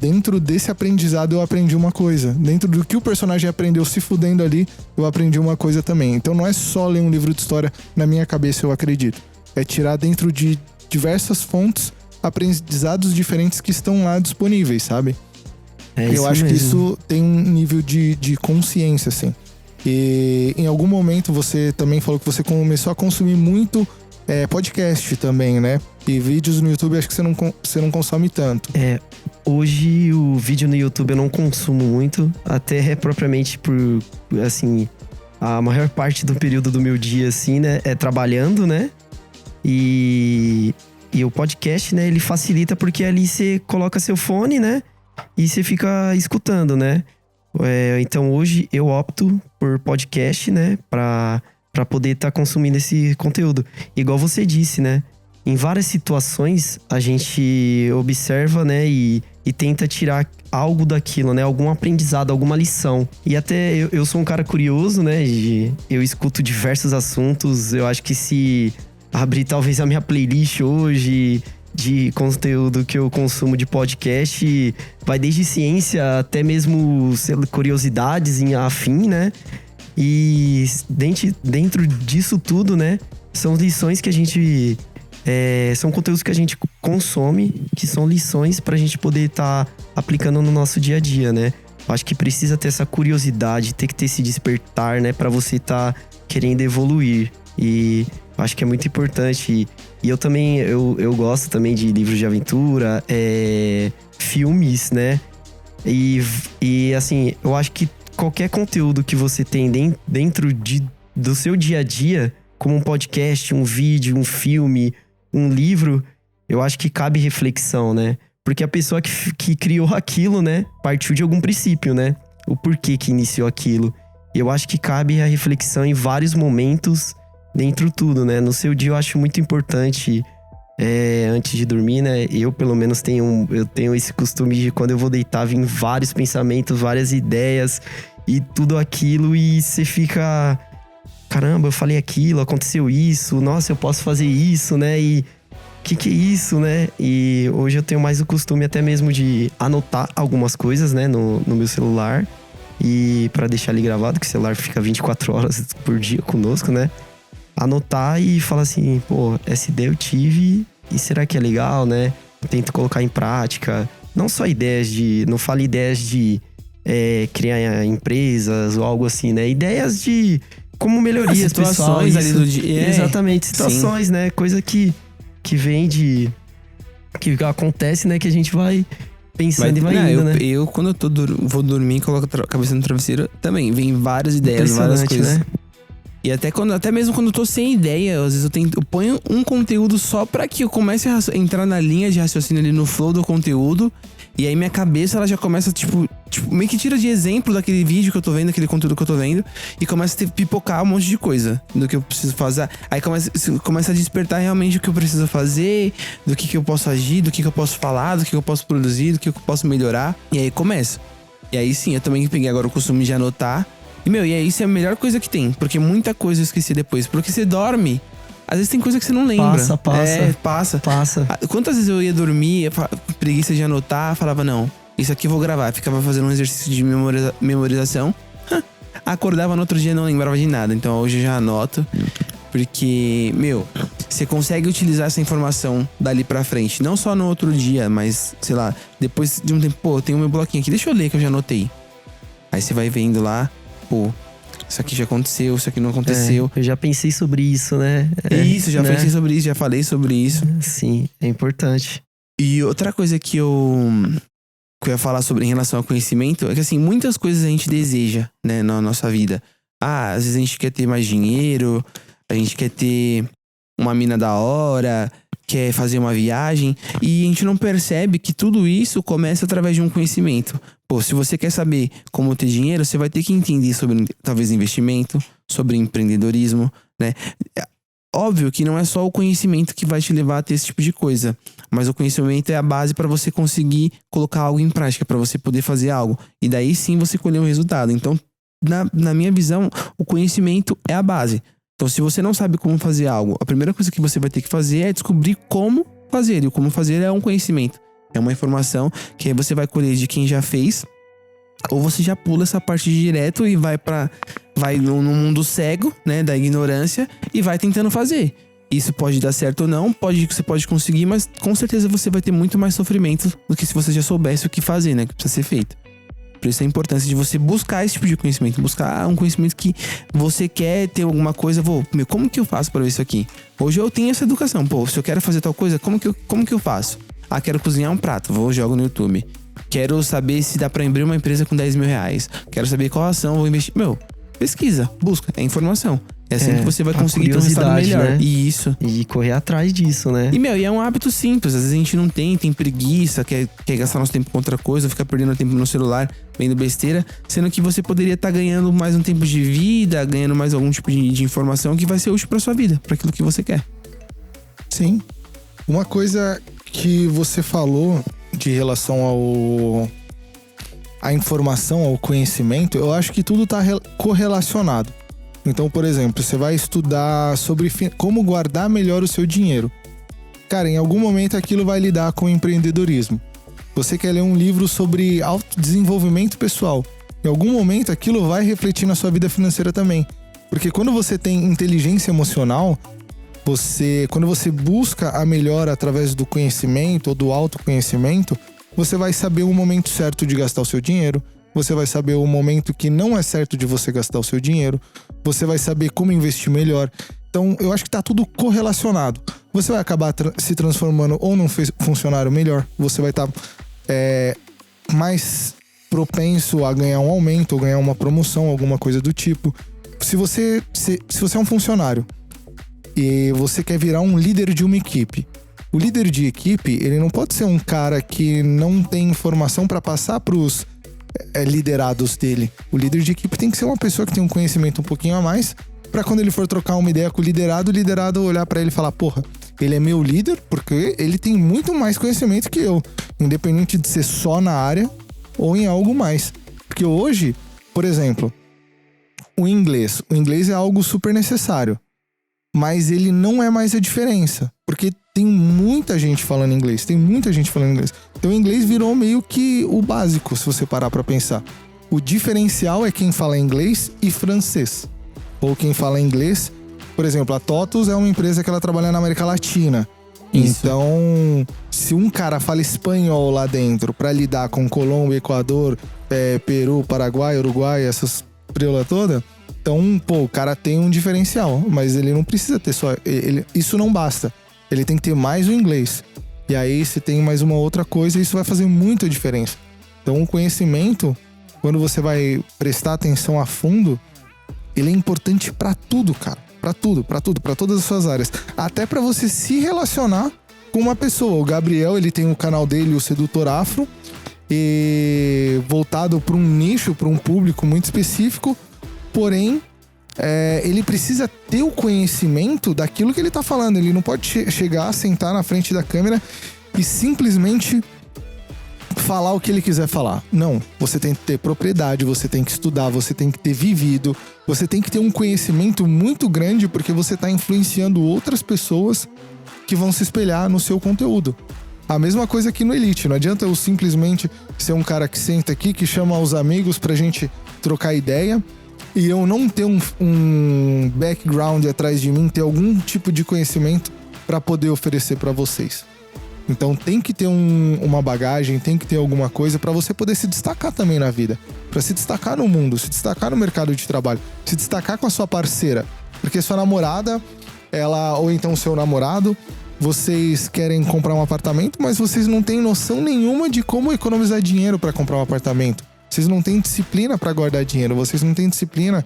dentro desse aprendizado eu aprendi uma coisa. Dentro do que o personagem aprendeu se fudendo ali, eu aprendi uma coisa também. Então não é só ler um livro de história na minha cabeça, eu acredito. É tirar dentro de diversas fontes aprendizados diferentes que estão lá disponíveis, sabe? Eu acho que isso tem um nível de consciência, assim. E em algum momento você também falou que você começou a consumir muito podcast também, né? E vídeos no YouTube acho que você não consome tanto. Hoje o vídeo no YouTube eu não consumo muito, até propriamente por, assim, a maior parte do período do meu dia, assim, né? É trabalhando, né? E o podcast, né? Ele facilita porque ali você coloca seu fone, né? E você fica escutando, né? Então hoje eu opto por podcast, né? Pra poder estar consumindo esse conteúdo. Igual você disse, né? Em várias situações a gente observa, né? E tenta tirar algo daquilo, né? Algum aprendizado, alguma lição. E até eu sou um cara curioso, né? Eu escuto diversos assuntos. Eu acho que se abrir talvez a minha playlist hoje de conteúdo que eu consumo de podcast, vai desde ciência até mesmo curiosidades em afim, né? E dentro disso tudo, né? São lições que a gente são conteúdos que a gente consome, que são lições pra gente poder estar aplicando no nosso dia a dia, né? Acho que precisa ter essa curiosidade, ter que ter esse despertar, né? Pra você estar querendo evoluir. E acho que é muito importante. E eu também, eu gosto também de livros de aventura, filmes, né? E assim, eu acho que qualquer conteúdo que você tem dentro do seu dia a dia, como um podcast, um vídeo, um filme, um livro, eu acho que cabe reflexão, né? Porque a pessoa que criou aquilo, né, partiu de algum princípio, né? O porquê que iniciou aquilo. E eu acho que cabe a reflexão em vários momentos, dentro de tudo, né? No seu dia eu acho muito importante, antes de dormir, né? Eu, pelo menos, tenho esse costume de, quando eu vou deitar, vir vários pensamentos, várias ideias e tudo aquilo. E você fica... Caramba, eu falei aquilo, aconteceu isso. Nossa, eu posso fazer isso, né? E... que é isso, né? E hoje eu tenho mais o costume até mesmo de anotar algumas coisas, né? No meu celular. E pra deixar ali gravado, que o celular fica 24 horas por dia conosco, né? Anotar e falar assim, pô, essa ideia eu tive e será que é legal, né? Eu tento colocar em prática. Não só ideias de... Não falo ideias de criar empresas ou algo assim, né? Ideias de como melhorias situações pessoal, ali do dia. Exatamente, situações, sim, né? Coisa que vem de... Que acontece, né? Que a gente vai pensando e vai indo, né? Eu, quando eu vou dormir e coloco a cabeça no travesseiro, também vem várias ideias, várias coisas. Né? E até mesmo quando eu tô sem ideia, às vezes eu ponho um conteúdo só pra que eu comece a entrar na linha de raciocínio ali, no flow do conteúdo. E aí minha cabeça, ela já começa, tipo, meio que tira de exemplo daquele vídeo que eu tô vendo, aquele conteúdo que eu tô vendo. E começa a pipocar um monte de coisa do que eu preciso fazer. Aí começa a despertar realmente o que eu preciso fazer, do que eu posso agir, do que eu posso falar, do que eu posso produzir, do que eu posso melhorar. E aí começa. E aí sim, eu também peguei agora o costume de anotar. E e aí isso é a melhor coisa que tem. Porque muita coisa eu esqueci depois. Porque você dorme... Às vezes tem coisa que você não lembra. Passa. Quantas vezes eu ia dormir, preguiça de anotar, falava, não, isso aqui eu vou gravar. Ficava fazendo um exercício de memorização. Acordava no outro dia e não lembrava de nada. Então hoje eu já anoto. Porque, você consegue utilizar essa informação dali pra frente. Não só no outro dia, mas, sei lá, depois de um tempo, pô, tem o meu bloquinho aqui, deixa eu ler que eu já anotei. Aí você vai vendo lá, pô, isso aqui já aconteceu, isso aqui não aconteceu. Eu já pensei sobre isso, né? Pensei sobre isso, já falei sobre isso. Sim, é importante. E outra coisa que eu ia falar sobre em relação ao conhecimento é que, assim, muitas coisas a gente deseja, né, na nossa vida. Às vezes a gente quer ter mais dinheiro, a gente quer ter uma mina da hora, quer fazer uma viagem, e a gente não percebe que tudo isso começa através de um conhecimento. Pô, se você quer saber como ter dinheiro, você vai ter que entender sobre, talvez, investimento, sobre empreendedorismo, né? Óbvio que não é só o conhecimento que vai te levar a ter esse tipo de coisa, mas o conhecimento é a base para você conseguir colocar algo em prática, para você poder fazer algo. E daí sim você colher um resultado. Então, na minha visão, o conhecimento é a base. Então, se você não sabe como fazer algo, a primeira coisa que você vai ter que fazer é descobrir como fazer. E o como fazer é um conhecimento. É uma informação que aí você vai colher de quem já fez. Ou você já pula essa parte direto e vai no mundo cego, né, da ignorância, e vai tentando fazer. Isso pode dar certo ou não, você pode conseguir, mas com certeza você vai ter muito mais sofrimento do que se você já soubesse o que fazer, né, que precisa ser feito. Por isso a importância de você buscar esse tipo de conhecimento. Buscar um conhecimento que você quer ter alguma coisa. Como que eu faço para ver isso aqui? Hoje eu tenho essa educação. Pô, se eu quero fazer tal coisa, como que eu faço? Quero cozinhar um prato. Jogo no YouTube. Quero saber se dá pra abrir uma empresa com 10 mil reais. Quero saber qual ação eu vou investir. Pesquisa, busca, é informação. É assim que você vai conseguir ter um resultado melhor. Né? Isso. E correr atrás disso, né? E é um hábito simples. Às vezes a gente não tem preguiça, quer gastar nosso tempo com outra coisa, ficar perdendo tempo no celular, vendo besteira, sendo que você poderia estar ganhando mais um tempo de vida, ganhando mais algum tipo de informação que vai ser útil pra sua vida, pra aquilo que você quer. Sim. Uma coisa que você falou de relação à informação, ao conhecimento, eu acho que tudo está correlacionado. Então, por exemplo, você vai estudar sobre como guardar melhor o seu dinheiro. Cara, em algum momento aquilo vai lidar com empreendedorismo. Você quer ler um livro sobre autodesenvolvimento pessoal. Em algum momento aquilo vai refletir na sua vida financeira também. Porque quando você tem inteligência emocional, Quando você busca a melhora através do conhecimento ou do autoconhecimento, você vai saber o momento certo de gastar o seu dinheiro, você vai saber o momento que não é certo de você gastar o seu dinheiro, você vai saber como investir melhor. Então, eu acho que tá tudo correlacionado. Você vai acabar se transformando ou num funcionário melhor, você vai estar mais propenso a ganhar um aumento ou ganhar uma promoção, alguma coisa do tipo. Se você é um funcionário e você quer virar um líder de uma equipe, o líder de equipe, ele não pode ser um cara que não tem informação para passar pros liderados dele. O líder de equipe tem que ser uma pessoa que tem um conhecimento um pouquinho a mais, para quando ele for trocar uma ideia com o liderado olhar para ele e falar, porra, ele é meu líder porque ele tem muito mais conhecimento que eu, independente de ser só na área ou em algo mais. Porque hoje, por exemplo, o inglês é algo super necessário, mas ele não é mais a diferença, porque tem muita gente falando inglês. Então o inglês virou meio que o básico, se você parar pra pensar. O diferencial é quem fala inglês e francês. Ou quem fala inglês. Por exemplo, a TOTUS é uma empresa que ela trabalha na América Latina. Isso. Então, se um cara fala espanhol lá dentro pra lidar com Colômbia, Equador, Peru, Paraguai, Uruguai, essas preulas todas, então, o cara tem um diferencial, mas ele não precisa ter só... isso não basta. Ele tem que ter mais o inglês. E aí, se tem mais uma outra coisa, isso vai fazer muita diferença. Então, o conhecimento, quando você vai prestar atenção a fundo, ele é importante pra tudo, cara. Pra todas as suas áreas. Até pra você se relacionar com uma pessoa. O Gabriel, ele tem o canal dele, o Sedutor Afro, e voltado pra um nicho, pra um público muito específico. Porém, ele precisa ter o conhecimento daquilo que ele tá falando. Ele não pode chegar, sentar na frente da câmera e simplesmente falar o que ele quiser falar. Não, você tem que ter propriedade, você tem que estudar, você tem que ter vivido, você tem que ter um conhecimento muito grande, porque você tá influenciando outras pessoas que vão se espelhar no seu conteúdo. A mesma coisa aqui no Elite. Não adianta eu simplesmente ser um cara que senta aqui, que chama os amigos pra gente trocar ideia, e eu não ter um background atrás de mim, ter algum tipo de conhecimento para poder oferecer para vocês. Então tem que ter uma bagagem, tem que ter alguma coisa para você poder se destacar também na vida, para se destacar no mundo, se destacar no mercado de trabalho, se destacar com a sua parceira, porque sua namorada, ou então seu namorado, vocês querem comprar um apartamento, mas vocês não têm noção nenhuma de como economizar dinheiro para comprar um apartamento. Vocês não têm disciplina para guardar dinheiro, vocês não têm disciplina,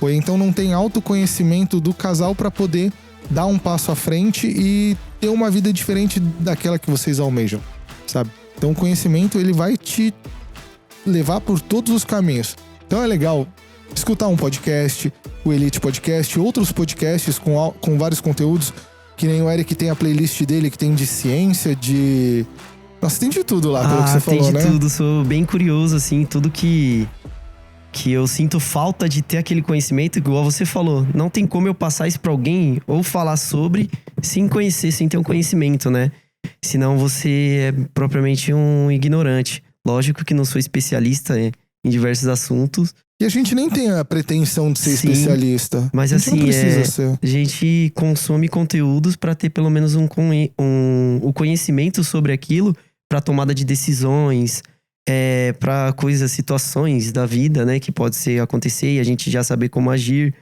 ou então não têm autoconhecimento do casal para poder dar um passo à frente e ter uma vida diferente daquela que vocês almejam, sabe? Então o conhecimento, ele vai te levar por todos os caminhos. Então é legal escutar um podcast, o Elite Podcast, outros podcasts com vários conteúdos, que nem o Eric tem a playlist dele, que tem de ciência, de... Nossa, tem de tudo lá, pelo que você falou, né? Tem de tudo, sou bem curioso, assim, tudo que eu sinto falta de ter aquele conhecimento, igual você falou. Não tem como eu passar isso pra alguém ou falar sobre sem conhecer, sem ter um conhecimento, né? Senão você é propriamente um ignorante. Lógico que não sou especialista em diversos assuntos. E a gente nem tem a pretensão de ser especialista. Mas assim, não precisa ser. A gente consome conteúdos pra ter pelo menos o conhecimento sobre aquilo, pra tomada de decisões, pra coisas, situações da vida, né, que pode acontecer e a gente já saber como agir.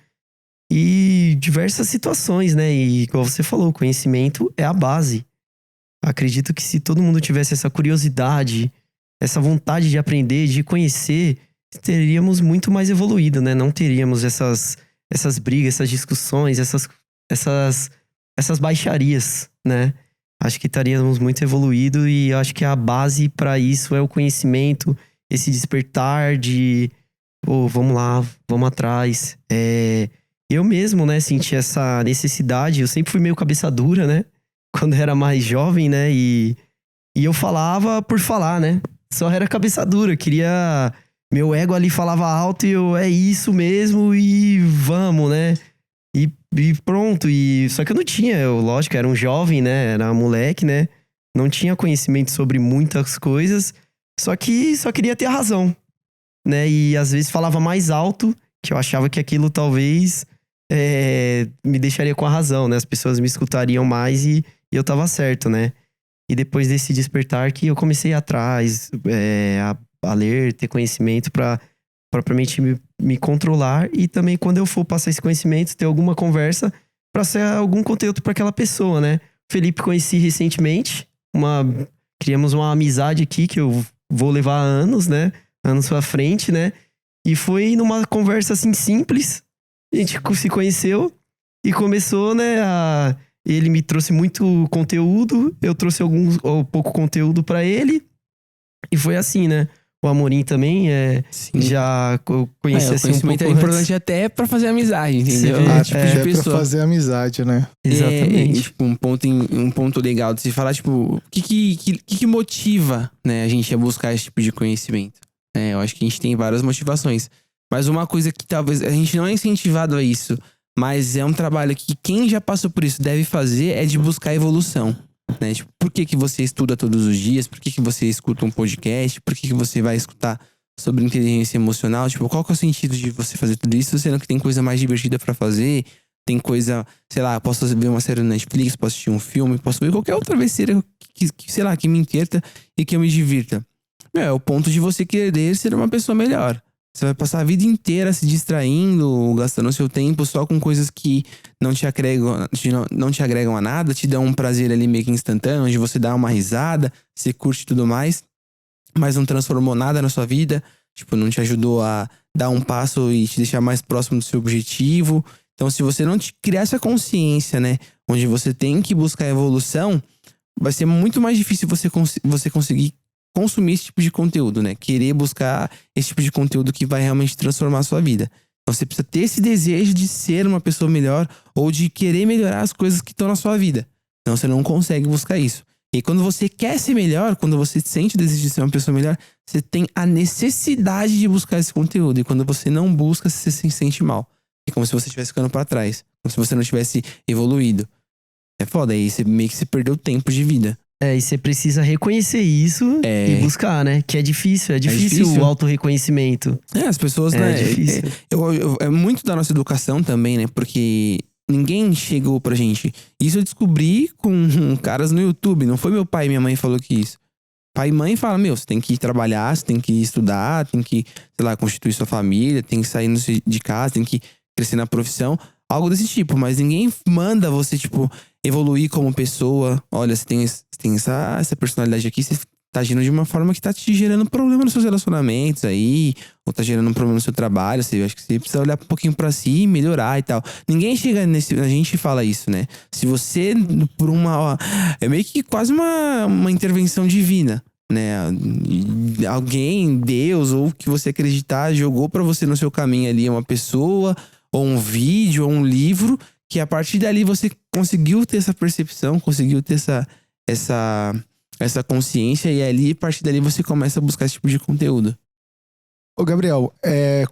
E diversas situações, né, e igual você falou, o conhecimento é a base. Acredito que se todo mundo tivesse essa curiosidade, essa vontade de aprender, de conhecer, teríamos muito mais evoluído, né, não teríamos essas brigas, essas discussões, essas baixarias, né. Acho que estaríamos muito evoluído e acho que a base para isso é o conhecimento, esse despertar de, vamos lá, vamos atrás. Eu mesmo, né, senti essa necessidade, eu sempre fui meio cabeça dura, né, quando era mais jovem, né, e eu falava por falar, né, só era cabeça dura, meu ego ali falava alto e é isso mesmo e vamos, né. E pronto, só que eu não tinha, lógico, era um jovem, né, era um moleque, né, não tinha conhecimento sobre muitas coisas, só queria ter a razão, né, e às vezes falava mais alto, que eu achava que aquilo talvez me deixaria com a razão, né? As pessoas me escutariam mais e eu tava certo, né? E depois desse despertar que eu comecei a ir atrás, a ler, ter conhecimento pra propriamente me controlar. E também quando eu for passar esse conhecimento, ter alguma conversa pra ser algum conteúdo pra aquela pessoa, né? Felipe conheci recentemente, criamos uma amizade aqui que eu vou levar anos, né? Anos pra frente, né? E foi numa conversa assim simples, a gente se conheceu e começou, né? Ele me trouxe muito conteúdo, eu trouxe pouco conteúdo pra ele. E foi assim, né? O Amorim também já conheci assim um pouco é importante até pra fazer amizade, entendeu? Tipo de pessoa. Pra fazer amizade, né? Exatamente. Tipo, um ponto legal de se falar, tipo, o que motiva, né, a gente a buscar esse tipo de conhecimento? Eu acho que a gente tem várias motivações. Mas uma coisa que talvez a gente não é incentivado a isso, mas é um trabalho que quem já passou por isso deve fazer, é de buscar evolução. Né? Tipo, por que você estuda todos os dias? Por que você escuta um podcast? Por que você vai escutar sobre inteligência emocional? Tipo, qual que é o sentido de você fazer tudo isso, sendo que tem coisa mais divertida pra fazer? Tem coisa, sei lá, posso ver uma série no Netflix, posso assistir um filme, posso ver qualquer outra besteira sei lá, que me entenda e que eu me divirta. É o ponto de você querer ser uma pessoa melhor. Você vai passar a vida inteira se distraindo, gastando seu tempo só com coisas que não te agregam a nada, te dão um prazer ali meio que instantâneo, onde você dá uma risada, você curte tudo mais, mas não transformou nada na sua vida, tipo, não te ajudou a dar um passo e te deixar mais próximo do seu objetivo. Então, se você não te criar essa consciência, né, onde você tem que buscar evolução, vai ser muito mais difícil você conseguir consumir esse tipo de conteúdo, né? Querer buscar esse tipo de conteúdo que vai realmente transformar a sua vida. Então você precisa ter esse desejo de ser uma pessoa melhor ou de querer melhorar as coisas que estão na sua vida. Então você não consegue buscar isso. E quando você quer ser melhor, quando você sente o desejo de ser uma pessoa melhor, você tem a necessidade de buscar esse conteúdo. E quando você não busca, você se sente mal. É como se você estivesse ficando pra trás. Como se você não tivesse evoluído. É foda, aí você meio que se perdeu tempo de vida. E você precisa reconhecer isso e buscar, né? Que é difícil o autorreconhecimento. As pessoas, né? É difícil. É muito da nossa educação também, né? Porque ninguém chegou pra gente. Isso eu descobri com caras no YouTube. Não foi meu pai e minha mãe que falou que isso. Pai e mãe falam, você tem que ir trabalhar, você tem que estudar, tem que, sei lá, constituir sua família, tem que sair de casa, tem que crescer na profissão. Algo desse tipo. Mas ninguém manda você, tipo, evoluir como pessoa. Olha, você tem essa personalidade aqui, você tá agindo de uma forma que tá te gerando problema nos seus relacionamentos aí, ou tá gerando um problema no seu trabalho. Acho que você precisa olhar um pouquinho pra si e melhorar e tal. Ninguém chega a gente fala isso, né? Se você, por é meio que quase uma intervenção divina, né? Alguém, Deus, ou que você acreditar, jogou pra você no seu caminho ali uma pessoa, ou um vídeo, ou um livro, que a partir dali você conseguiu ter essa percepção, conseguiu ter essa consciência, e ali, a partir dali, você começa a buscar esse tipo de conteúdo. Ô, Gabriel,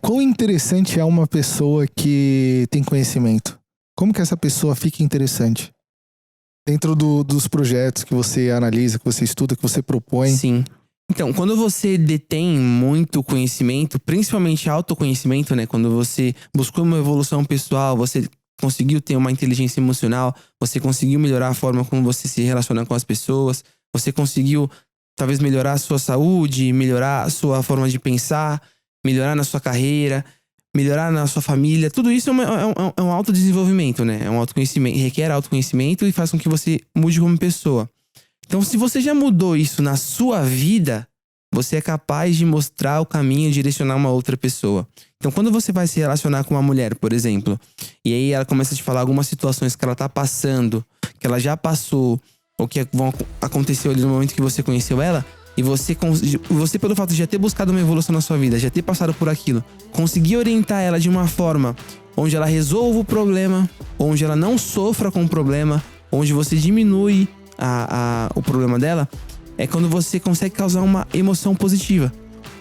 quão interessante é uma pessoa que tem conhecimento? Como que essa pessoa fica interessante? Dentro dos projetos que você analisa, que você estuda, que você propõe. Sim. Então, quando você detém muito conhecimento, principalmente autoconhecimento, né? Quando você buscou uma evolução pessoal, você conseguiu ter uma inteligência emocional, você conseguiu melhorar a forma como você se relaciona com as pessoas, você conseguiu talvez melhorar a sua saúde, melhorar a sua forma de pensar, melhorar na sua carreira, melhorar na sua família. Tudo isso é um autodesenvolvimento, né? É um autoconhecimento, requer autoconhecimento e faz com que você mude como pessoa. Então, se você já mudou isso na sua vida, você é capaz de mostrar o caminho e direcionar uma outra pessoa. Então, quando você vai se relacionar com uma mulher, por exemplo, e aí ela começa a te falar algumas situações que ela tá passando, que ela já passou, ou que aconteceu ali no momento que você conheceu ela, e você, pelo fato de já ter buscado uma evolução na sua vida, já ter passado por aquilo, conseguir orientar ela de uma forma onde ela resolva o problema, onde ela não sofra com o problema, onde você diminui o problema dela, é quando você consegue causar uma emoção positiva,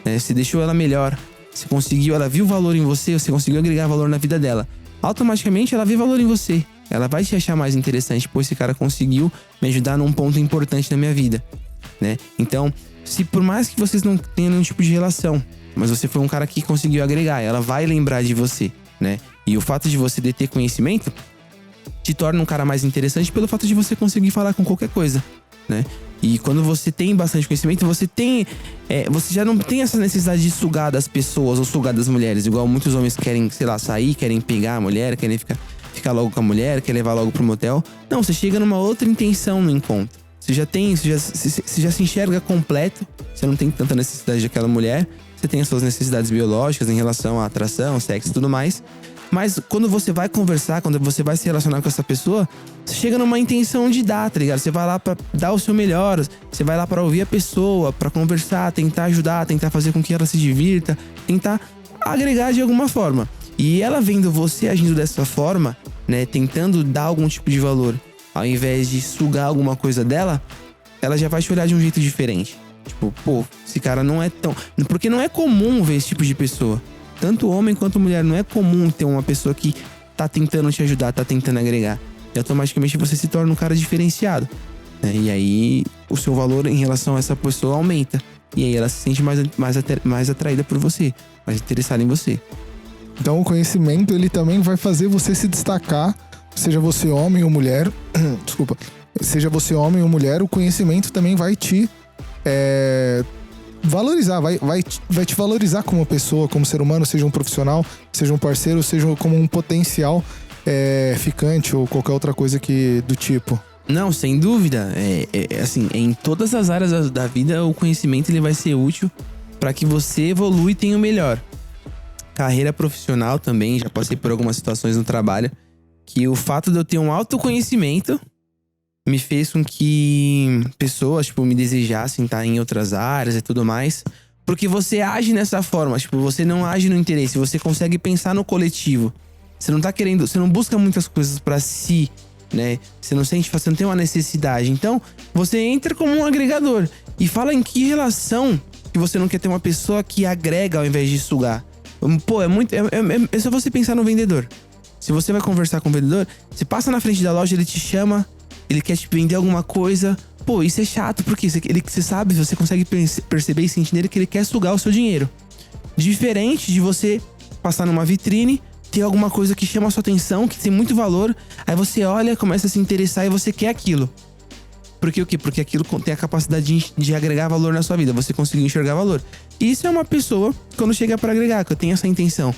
né? Você deixou ela melhor, você conseguiu, ela viu valor em você, você conseguiu agregar valor na vida dela. Automaticamente ela vê valor em você, ela vai te achar mais interessante. Pô, esse cara conseguiu me ajudar num ponto importante na minha vida, né? Então, se por mais que vocês não tenham nenhum tipo de relação, mas você foi um cara que conseguiu agregar, ela vai lembrar de você, né? E o fato de você deter conhecimento te torna um cara mais interessante pelo fato de você conseguir falar com qualquer coisa, né? E quando você tem bastante conhecimento, você já não tem essa necessidade de sugar das pessoas ou sugar das mulheres. Igual muitos homens querem, sei lá, sair, querem pegar a mulher, querem ficar logo com a mulher, querem levar logo pro motel. Não, você chega numa outra intenção no encontro. Você já se enxerga completo, você não tem tanta necessidade daquela mulher. Você tem as suas necessidades biológicas em relação à atração, sexo e tudo mais. Mas quando você vai conversar, quando você vai se relacionar com essa pessoa, você chega numa intenção de dar, tá ligado? Você vai lá pra dar o seu melhor, você vai lá pra ouvir a pessoa, pra conversar, tentar ajudar, tentar fazer com que ela se divirta, tentar agregar de alguma forma. E ela vendo você agindo dessa forma, né, tentando dar algum tipo de valor, ao invés de sugar alguma coisa dela, ela já vai te olhar de um jeito diferente. Tipo, pô, esse cara não é tão... Porque não é comum ver esse tipo de pessoa. Tanto homem quanto mulher, não é comum ter uma pessoa que tá tentando te ajudar, tá tentando agregar. E automaticamente você se torna um cara diferenciado, né? E aí o seu valor em relação a essa pessoa aumenta. E aí ela se sente mais atraída por você, mais interessada em você. Então o conhecimento, ele também vai fazer você se destacar, seja você homem ou mulher. Desculpa. Seja você homem ou mulher, o conhecimento também vai te... valorizar, vai te valorizar como pessoa, como ser humano, seja um profissional, seja um parceiro, seja como um potencial ficante ou qualquer outra coisa do tipo. Não, sem dúvida. Assim, em todas as áreas da vida, o conhecimento ele vai ser útil para que você evolua e tenha o melhor. Carreira profissional também, já passei por algumas situações no trabalho que o fato de eu ter um autoconhecimento me fez com que pessoas, tipo, me desejassem estar em outras áreas e tudo mais. Porque você age nessa forma, tipo, você não age no interesse, você consegue pensar no coletivo. Você não tá querendo, você não busca muitas coisas pra si, né? Você não tem uma necessidade. Então, você entra como um agregador. E fala em que relação que você não quer ter uma pessoa que agrega ao invés de sugar. Pô, é só você pensar no vendedor. Se você vai conversar com o vendedor, você passa na frente da loja, ele te chama... Ele quer te vender alguma coisa. Pô, isso é chato, porque você sabe, você consegue perceber e sentir nele que ele quer sugar o seu dinheiro. Diferente de você passar numa vitrine, ter alguma coisa que chama a sua atenção, que tem muito valor. Aí você olha, começa a se interessar e você quer aquilo. Porque o quê? Porque aquilo tem a capacidade de agregar valor na sua vida. Você conseguiu enxergar valor. Isso é uma pessoa, quando chega pra agregar, que eu tenho essa intenção.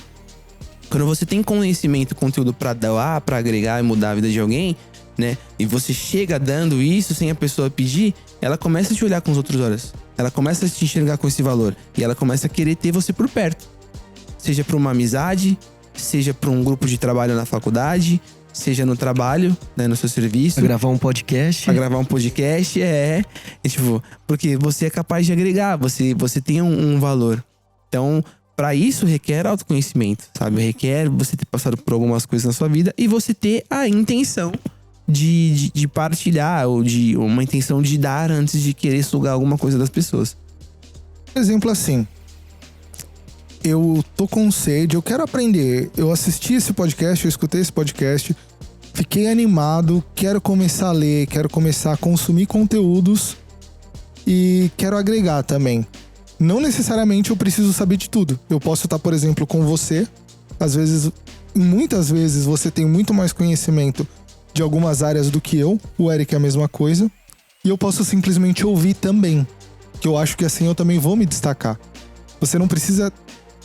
Quando você tem conhecimento, conteúdo pra doar, pra agregar e mudar a vida de alguém... né? E você chega dando isso sem a pessoa pedir, ela começa a te olhar com os outros olhos. Ela começa a te enxergar com esse valor. E ela começa a querer ter você por perto. Seja pra uma amizade, seja pra um grupo de trabalho na faculdade, seja no trabalho, né, no seu serviço. Pra gravar um podcast. Pra gravar um podcast, tipo, porque você é capaz de agregar, você tem um valor. Então, pra isso requer autoconhecimento, sabe? Requer você ter passado por algumas coisas na sua vida e você ter a intenção de partilhar ou de uma intenção de dar antes de querer sugar alguma coisa das pessoas. Por exemplo, assim, eu tô com sede, eu quero aprender. Eu assisti esse podcast, eu escutei esse podcast, fiquei animado, quero começar a ler, quero começar a consumir conteúdos e quero agregar também. Não necessariamente eu preciso saber de tudo. Eu posso estar, por exemplo, com você. Às vezes, muitas vezes você tem muito mais conhecimento de algumas áreas do que eu, o Eric é a mesma coisa, e eu posso simplesmente ouvir também, que eu acho que assim eu também vou me destacar. Você não precisa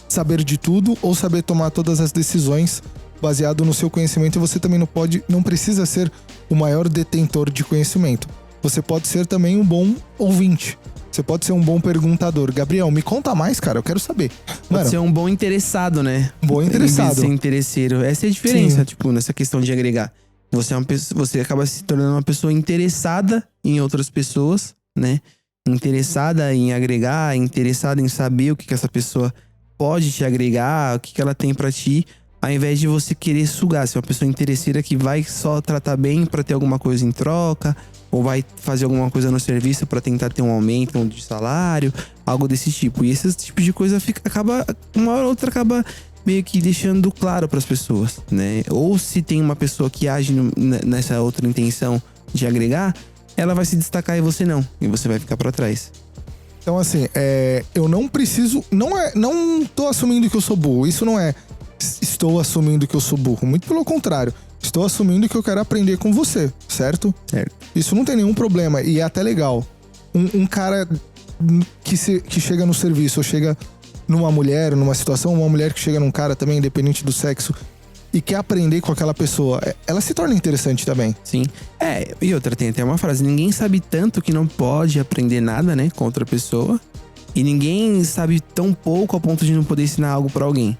saber de tudo ou saber tomar todas as decisões baseado no seu conhecimento, e você também não precisa ser o maior detentor de conhecimento. Você pode ser também um bom ouvinte. Você pode ser um bom perguntador. Gabriel, me conta mais, cara, eu quero saber. Pode ser um bom interessado, né? Um bom interessado. Ser interesseiro. Essa é a diferença, Sim. tipo, nessa questão de agregar. Você acaba se tornando uma pessoa interessada em outras pessoas, né? Interessada em agregar, interessada em saber o que essa pessoa pode te agregar, o que ela tem pra ti, ao invés de você querer sugar. Ser uma pessoa interesseira que vai só tratar bem pra ter alguma coisa em troca, ou vai fazer alguma coisa no serviço pra tentar ter um aumento de salário, algo desse tipo. E esse tipo de coisa uma hora ou outra acaba meio que deixando claro pras pessoas, né? Ou se tem uma pessoa que age nessa outra intenção de agregar, ela vai se destacar e você não. E você vai ficar pra trás. Então, assim, eu não preciso... Não tô assumindo que eu sou burro. Isso não é estou assumindo que eu sou burro. Muito pelo contrário. Estou assumindo que eu quero aprender com você, certo? Certo. Isso não tem nenhum problema e é até legal. Um cara que chega no serviço ou chega numa mulher, numa situação, uma mulher que chega num cara também, independente do sexo, e quer aprender com aquela pessoa, ela se torna interessante também. Sim. E outra, tem até uma frase: ninguém sabe tanto que não pode aprender nada, né, com outra pessoa. E ninguém sabe tão pouco ao ponto de não poder ensinar algo pra alguém.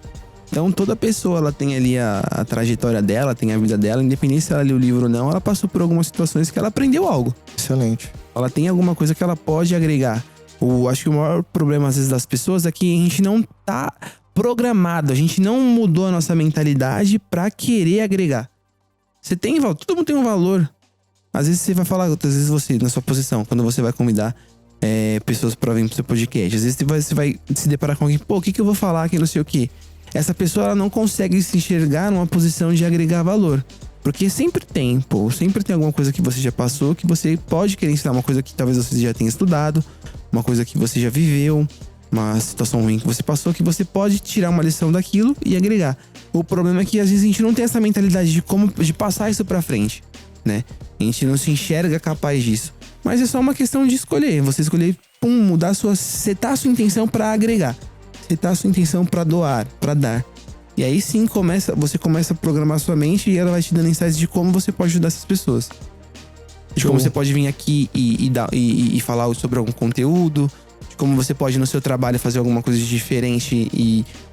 Então toda pessoa, ela tem ali a trajetória dela, tem a vida dela, independente se ela leu o livro ou não, ela passou por algumas situações que ela aprendeu algo. Excelente. Ela tem alguma coisa que ela pode agregar. Acho que o maior problema às vezes das pessoas é que a gente não tá programado, a gente não mudou a nossa mentalidade pra querer agregar. Você tem valor, todo mundo tem um valor. Às vezes você vai falar, outras vezes você, na sua posição, quando você vai convidar pessoas pra vir pro seu podcast, às vezes você vai se deparar com alguém, pô, o que eu vou falar aqui, não sei o quê. Essa pessoa, ela não consegue se enxergar numa posição de agregar valor. Porque sempre tem alguma coisa que você já passou, que você pode querer ensinar, uma coisa que talvez você já tenha estudado, uma coisa que você já viveu, uma situação ruim que você passou, que você pode tirar uma lição daquilo e agregar. O problema é que às vezes a gente não tem essa mentalidade de passar isso pra frente, né? A gente não se enxerga capaz disso. Mas é só uma questão de escolher. Você escolher, setar a sua intenção pra agregar. Setar a sua intenção pra doar, pra dar. E aí sim você começa a programar sua mente e ela vai te dando insights de como você pode ajudar essas pessoas. De como você pode vir aqui e falar sobre algum conteúdo. De como você pode no seu trabalho fazer alguma coisa diferente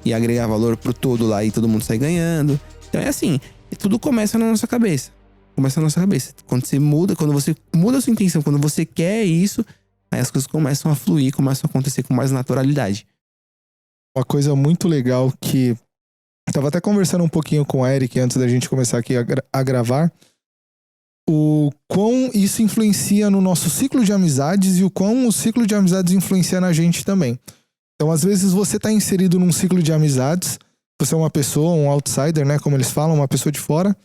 e agregar valor pro todo lá e todo mundo sai ganhando. Então é assim, tudo começa na nossa cabeça. Quando você muda a sua intenção, quando você quer isso, aí as coisas começam a fluir, começam a acontecer com mais naturalidade. Uma coisa muito legal que eu tava até conversando um pouquinho com o Eric antes da gente começar aqui a gravar, o quão isso influencia no nosso ciclo de amizades e o quão o ciclo de amizades influencia na gente também. Então, às vezes, você tá inserido num ciclo de amizades, você é uma pessoa, um outsider, né, como eles falam, uma pessoa de fora,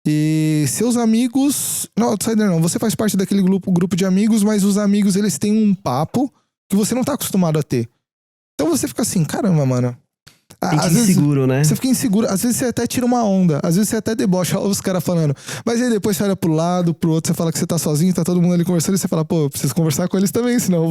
e seus amigos... Não, outsider não, você faz parte daquele grupo de amigos, mas os amigos, eles têm um papo que você não tá acostumado a ter. Então você fica assim, caramba, mano. Fica inseguro, né? Você fica inseguro. Às vezes você até tira uma onda. Às vezes você até debocha os caras falando. Mas aí depois você olha pro lado, pro outro, você fala que você tá sozinho, tá todo mundo ali conversando. E você fala, pô, eu preciso conversar com eles também, senão eu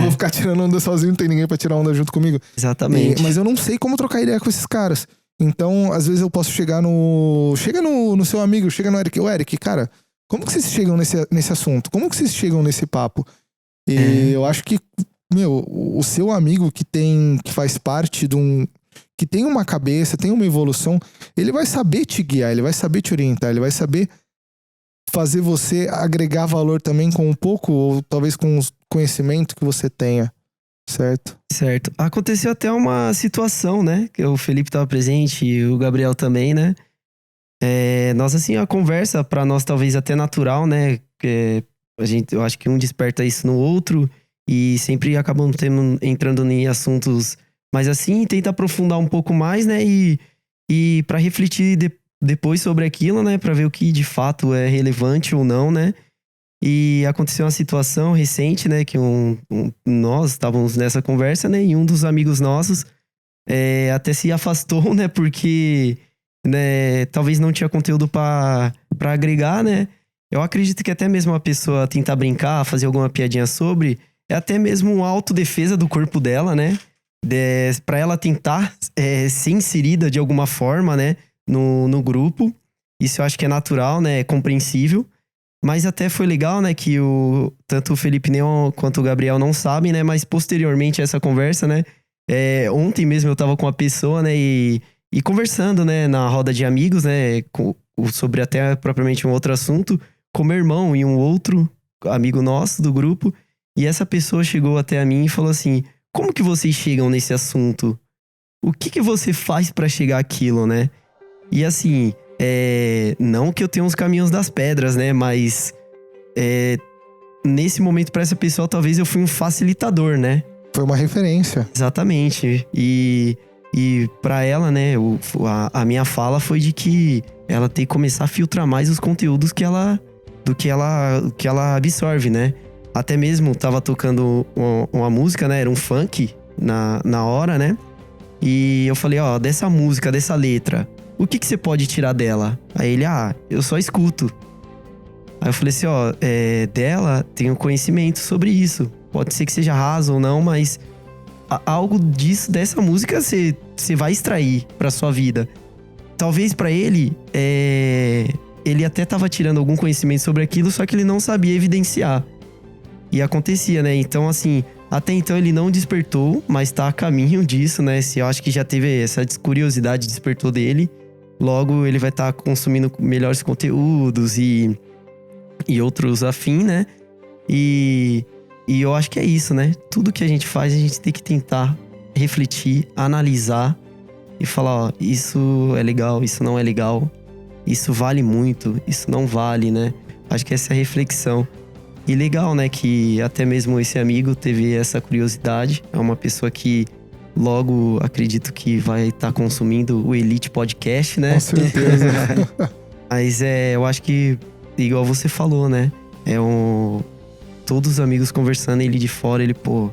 vou ficar tirando onda sozinho, não tem ninguém pra tirar onda junto comigo. Exatamente. Mas eu não sei como trocar ideia com esses caras. Então, às vezes eu posso chegar no... Chega no seu amigo, chega no Eric. Ô, Eric, cara, como que vocês chegam nesse assunto? Como que vocês chegam nesse papo? E eu acho que, meu, o seu amigo que faz parte de um... que tem uma cabeça, tem uma evolução, ele vai saber te guiar, ele vai saber te orientar, ele vai saber fazer você agregar valor também com um pouco, ou talvez com o conhecimento que você tenha, certo? Certo. Aconteceu até uma situação, né? Que o Felipe tava presente e o Gabriel também, né? Nós, assim, a conversa pra nós talvez até natural, né? Eu acho que um desperta isso no outro e sempre acabamos entrando em assuntos... Mas assim, tenta aprofundar um pouco mais, né? E para refletir depois sobre aquilo, né? Para ver o que de fato é relevante ou não, né? E aconteceu uma situação recente, né? Que nós estávamos nessa conversa, né? E um dos amigos nossos até se afastou, né? Porque né, talvez não tinha conteúdo para agregar, né? Eu acredito que até mesmo a pessoa tentar brincar, fazer alguma piadinha sobre... É até mesmo uma autodefesa do corpo dela, né? Pra ela tentar ser inserida de alguma forma, né, no grupo. Isso eu acho que é natural, né, é compreensível. Mas até foi legal, né, que tanto o Felipe Neon quanto o Gabriel não sabem, né, mas posteriormente a essa conversa, né, ontem mesmo eu tava com uma pessoa, né, e conversando, né, na roda de amigos, né, sobre até propriamente um outro assunto, com meu irmão e um outro amigo nosso do grupo. E essa pessoa chegou até a mim e falou assim... Como que vocês chegam nesse assunto? O que você faz pra chegar àquilo, né? E assim, não que eu tenha os caminhos das pedras, né? Mas nesse momento pra essa pessoa talvez eu fui um facilitador, né? Foi uma referência. Exatamente. E pra ela, né? A minha fala foi de que ela tem que começar a filtrar mais os conteúdos que ela absorve, né? Até mesmo tava tocando uma música, né? Era um funk na hora, né? E eu falei, ó, dessa música, dessa letra, o que você pode tirar dela? Aí ele, eu só escuto. Aí eu falei assim, ó, dela tenho conhecimento sobre isso. Pode ser que seja raso ou não, mas algo disso, dessa música você vai extrair pra sua vida. Talvez pra ele, ele até tava tirando algum conhecimento sobre aquilo, só que ele não sabia evidenciar. E acontecia, né? Então, assim, até então ele não despertou, mas tá a caminho disso, né? Eu acho que já teve essa curiosidade, despertou dele. Logo, ele vai estar consumindo melhores conteúdos e outros afim, né? E eu acho que é isso, né? Tudo que a gente faz, a gente tem que tentar refletir, analisar e falar, ó, isso é legal, isso não é legal, isso vale muito, isso não vale, né? Acho que essa é a reflexão. E legal, né, que até mesmo esse amigo teve essa curiosidade. É uma pessoa que logo acredito que vai estar consumindo o Elite Podcast, né? Com certeza. Mas eu acho que, igual você falou, né? Todos os amigos conversando, ele de fora, ele, pô,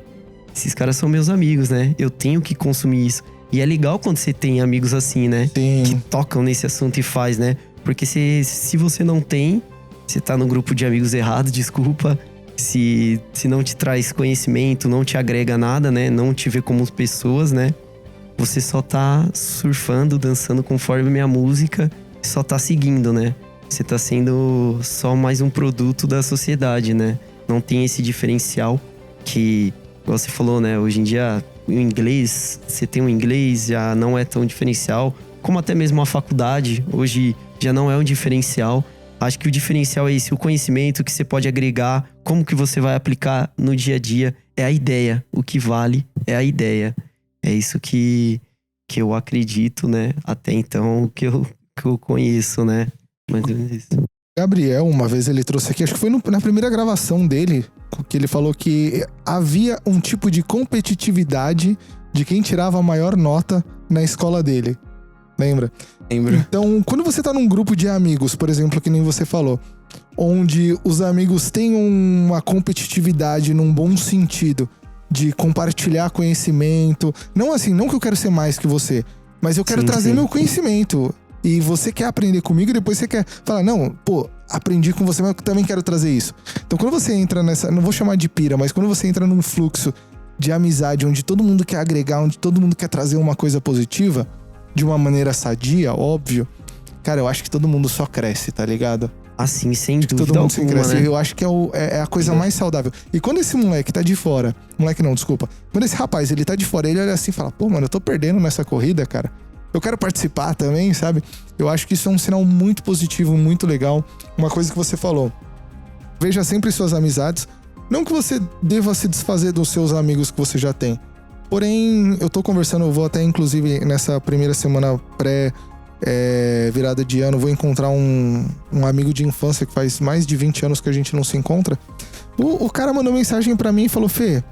esses caras são meus amigos, né? Eu tenho que consumir isso. E é legal quando você tem amigos assim, né? Sim. Que tocam nesse assunto e faz, né? Porque se você não tem, você tá no grupo de amigos errado, desculpa. Se não te traz conhecimento, não te agrega nada, né? Não te vê como pessoas, né? Você só tá surfando, dançando conforme a minha música, só tá seguindo, né? Você tá sendo só mais um produto da sociedade, né? Não tem esse diferencial que, igual você falou, né? Hoje em dia, o inglês, você tem um inglês, já não é tão diferencial. Como até mesmo a faculdade, hoje já não é um diferencial. Acho que o diferencial é esse, o conhecimento que você pode agregar, como que você vai aplicar no dia a dia. É a ideia, o que vale é a ideia. É isso que eu acredito, né? Até então, que eu conheço, né? Mais ou menos isso. Gabriel, uma vez ele trouxe aqui, acho que foi na primeira gravação dele, que ele falou que havia um tipo de competitividade de quem tirava a maior nota na escola dele. Lembra? Lembro. Então, quando você tá num grupo de amigos, por exemplo, que nem você falou, onde os amigos têm uma competitividade num bom sentido, de compartilhar conhecimento, não assim, não que eu quero ser mais que você, mas eu quero trazer meu conhecimento. E você quer aprender comigo e depois você quer falar, não, pô, aprendi com você, mas eu também quero trazer isso. Então quando você entra nessa, não vou chamar de pira, mas quando você entra num fluxo de amizade, onde todo mundo quer agregar, onde todo mundo quer trazer uma coisa positiva, de uma maneira sadia, óbvio, cara, eu acho que todo mundo só cresce, tá ligado? Assim, sem dúvida Todo mundo se alguma, cresce. né? Eu acho que é a coisa mais saudável. E quando esse moleque tá de fora, moleque não, desculpa, quando esse rapaz, ele tá de fora, ele olha assim e fala, pô, mano, eu tô perdendo nessa corrida, cara. Eu quero participar também, sabe? Eu acho que isso é um sinal muito positivo, muito legal. Uma coisa que você falou, veja sempre suas amizades. Não que você deva se desfazer dos seus amigos que você já tem. Porém, eu tô conversando, eu vou até inclusive nessa primeira semana virada de ano, vou encontrar um amigo de infância que faz mais de 20 anos que a gente não se encontra. O cara mandou mensagem pra mim e falou, Fê,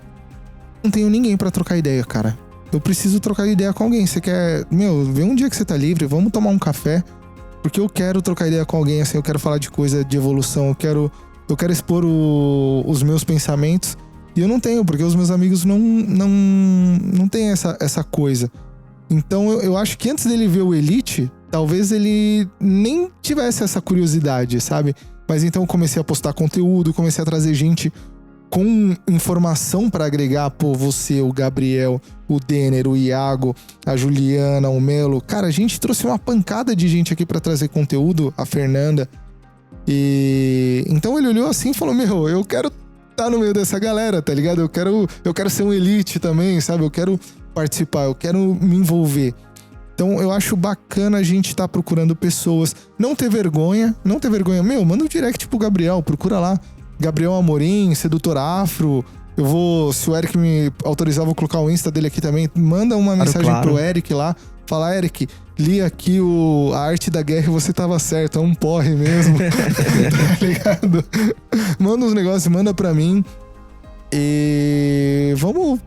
não tenho ninguém pra trocar ideia, cara. Eu preciso trocar ideia com alguém. Você quer... vê um dia que você tá livre, vamos tomar um café. Porque eu quero trocar ideia com alguém, assim, eu quero falar de coisa de evolução, eu quero expor os meus pensamentos. E eu não tenho, porque os meus amigos não têm essa coisa. Então eu acho que antes dele ver o Elite, talvez ele nem tivesse essa curiosidade, sabe? Mas então eu comecei a postar conteúdo, comecei a trazer gente com informação pra agregar, pô, você, o Gabriel, o Denner, o Iago, a Juliana, o Melo. Cara, a gente trouxe uma pancada de gente aqui pra trazer conteúdo, a Fernanda. E então ele olhou assim e falou, eu quero estar no meio dessa galera, tá ligado? Eu quero ser um Elite também, sabe? Eu quero participar, eu quero me envolver. Então eu acho bacana a gente estar procurando pessoas, não ter vergonha, manda um direct pro Gabriel, procura lá. Gabriel Amorim, Sedutor Afro. Eu vou, se o Eric me autorizar, vou colocar o Insta dele aqui também. Manda uma mensagem pro Eric lá. Fala, Eric, li aqui a Arte da Guerra e você tava certo, é um porre mesmo. Tá ligado? Manda uns negócios, manda pra mim. E vamos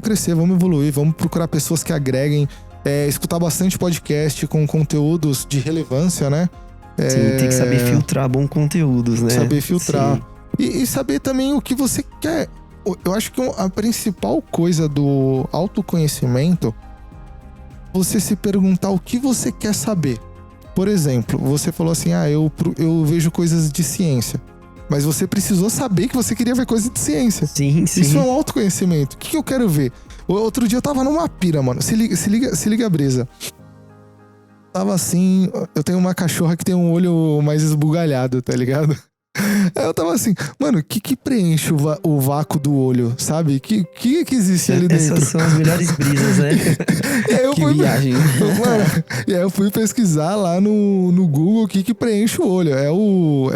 crescer, vamos evoluir, vamos procurar pessoas que agreguem. Escutar bastante podcast com conteúdos de relevância, né? Sim, tem que saber filtrar bons conteúdos, né? Saber filtrar. E saber também o que você quer. Eu acho que a principal coisa do autoconhecimento você se perguntar o que você quer saber. Por exemplo, você falou assim, eu vejo coisas de ciência. Mas você precisou saber que você queria ver coisas de ciência. Sim, sim. Isso é um autoconhecimento. O que eu quero ver? Outro dia eu tava numa pira, mano. Se liga a brisa. Tava assim, eu tenho uma cachorra que tem um olho mais esbugalhado, tá ligado? Aí eu tava assim, mano, o que preenche o vácuo do olho, sabe? Que existe ali dentro? Essas são as melhores brisas, né? E aí eu Que viagem. Mano, e aí eu fui pesquisar lá no Google o que preenche o olho. É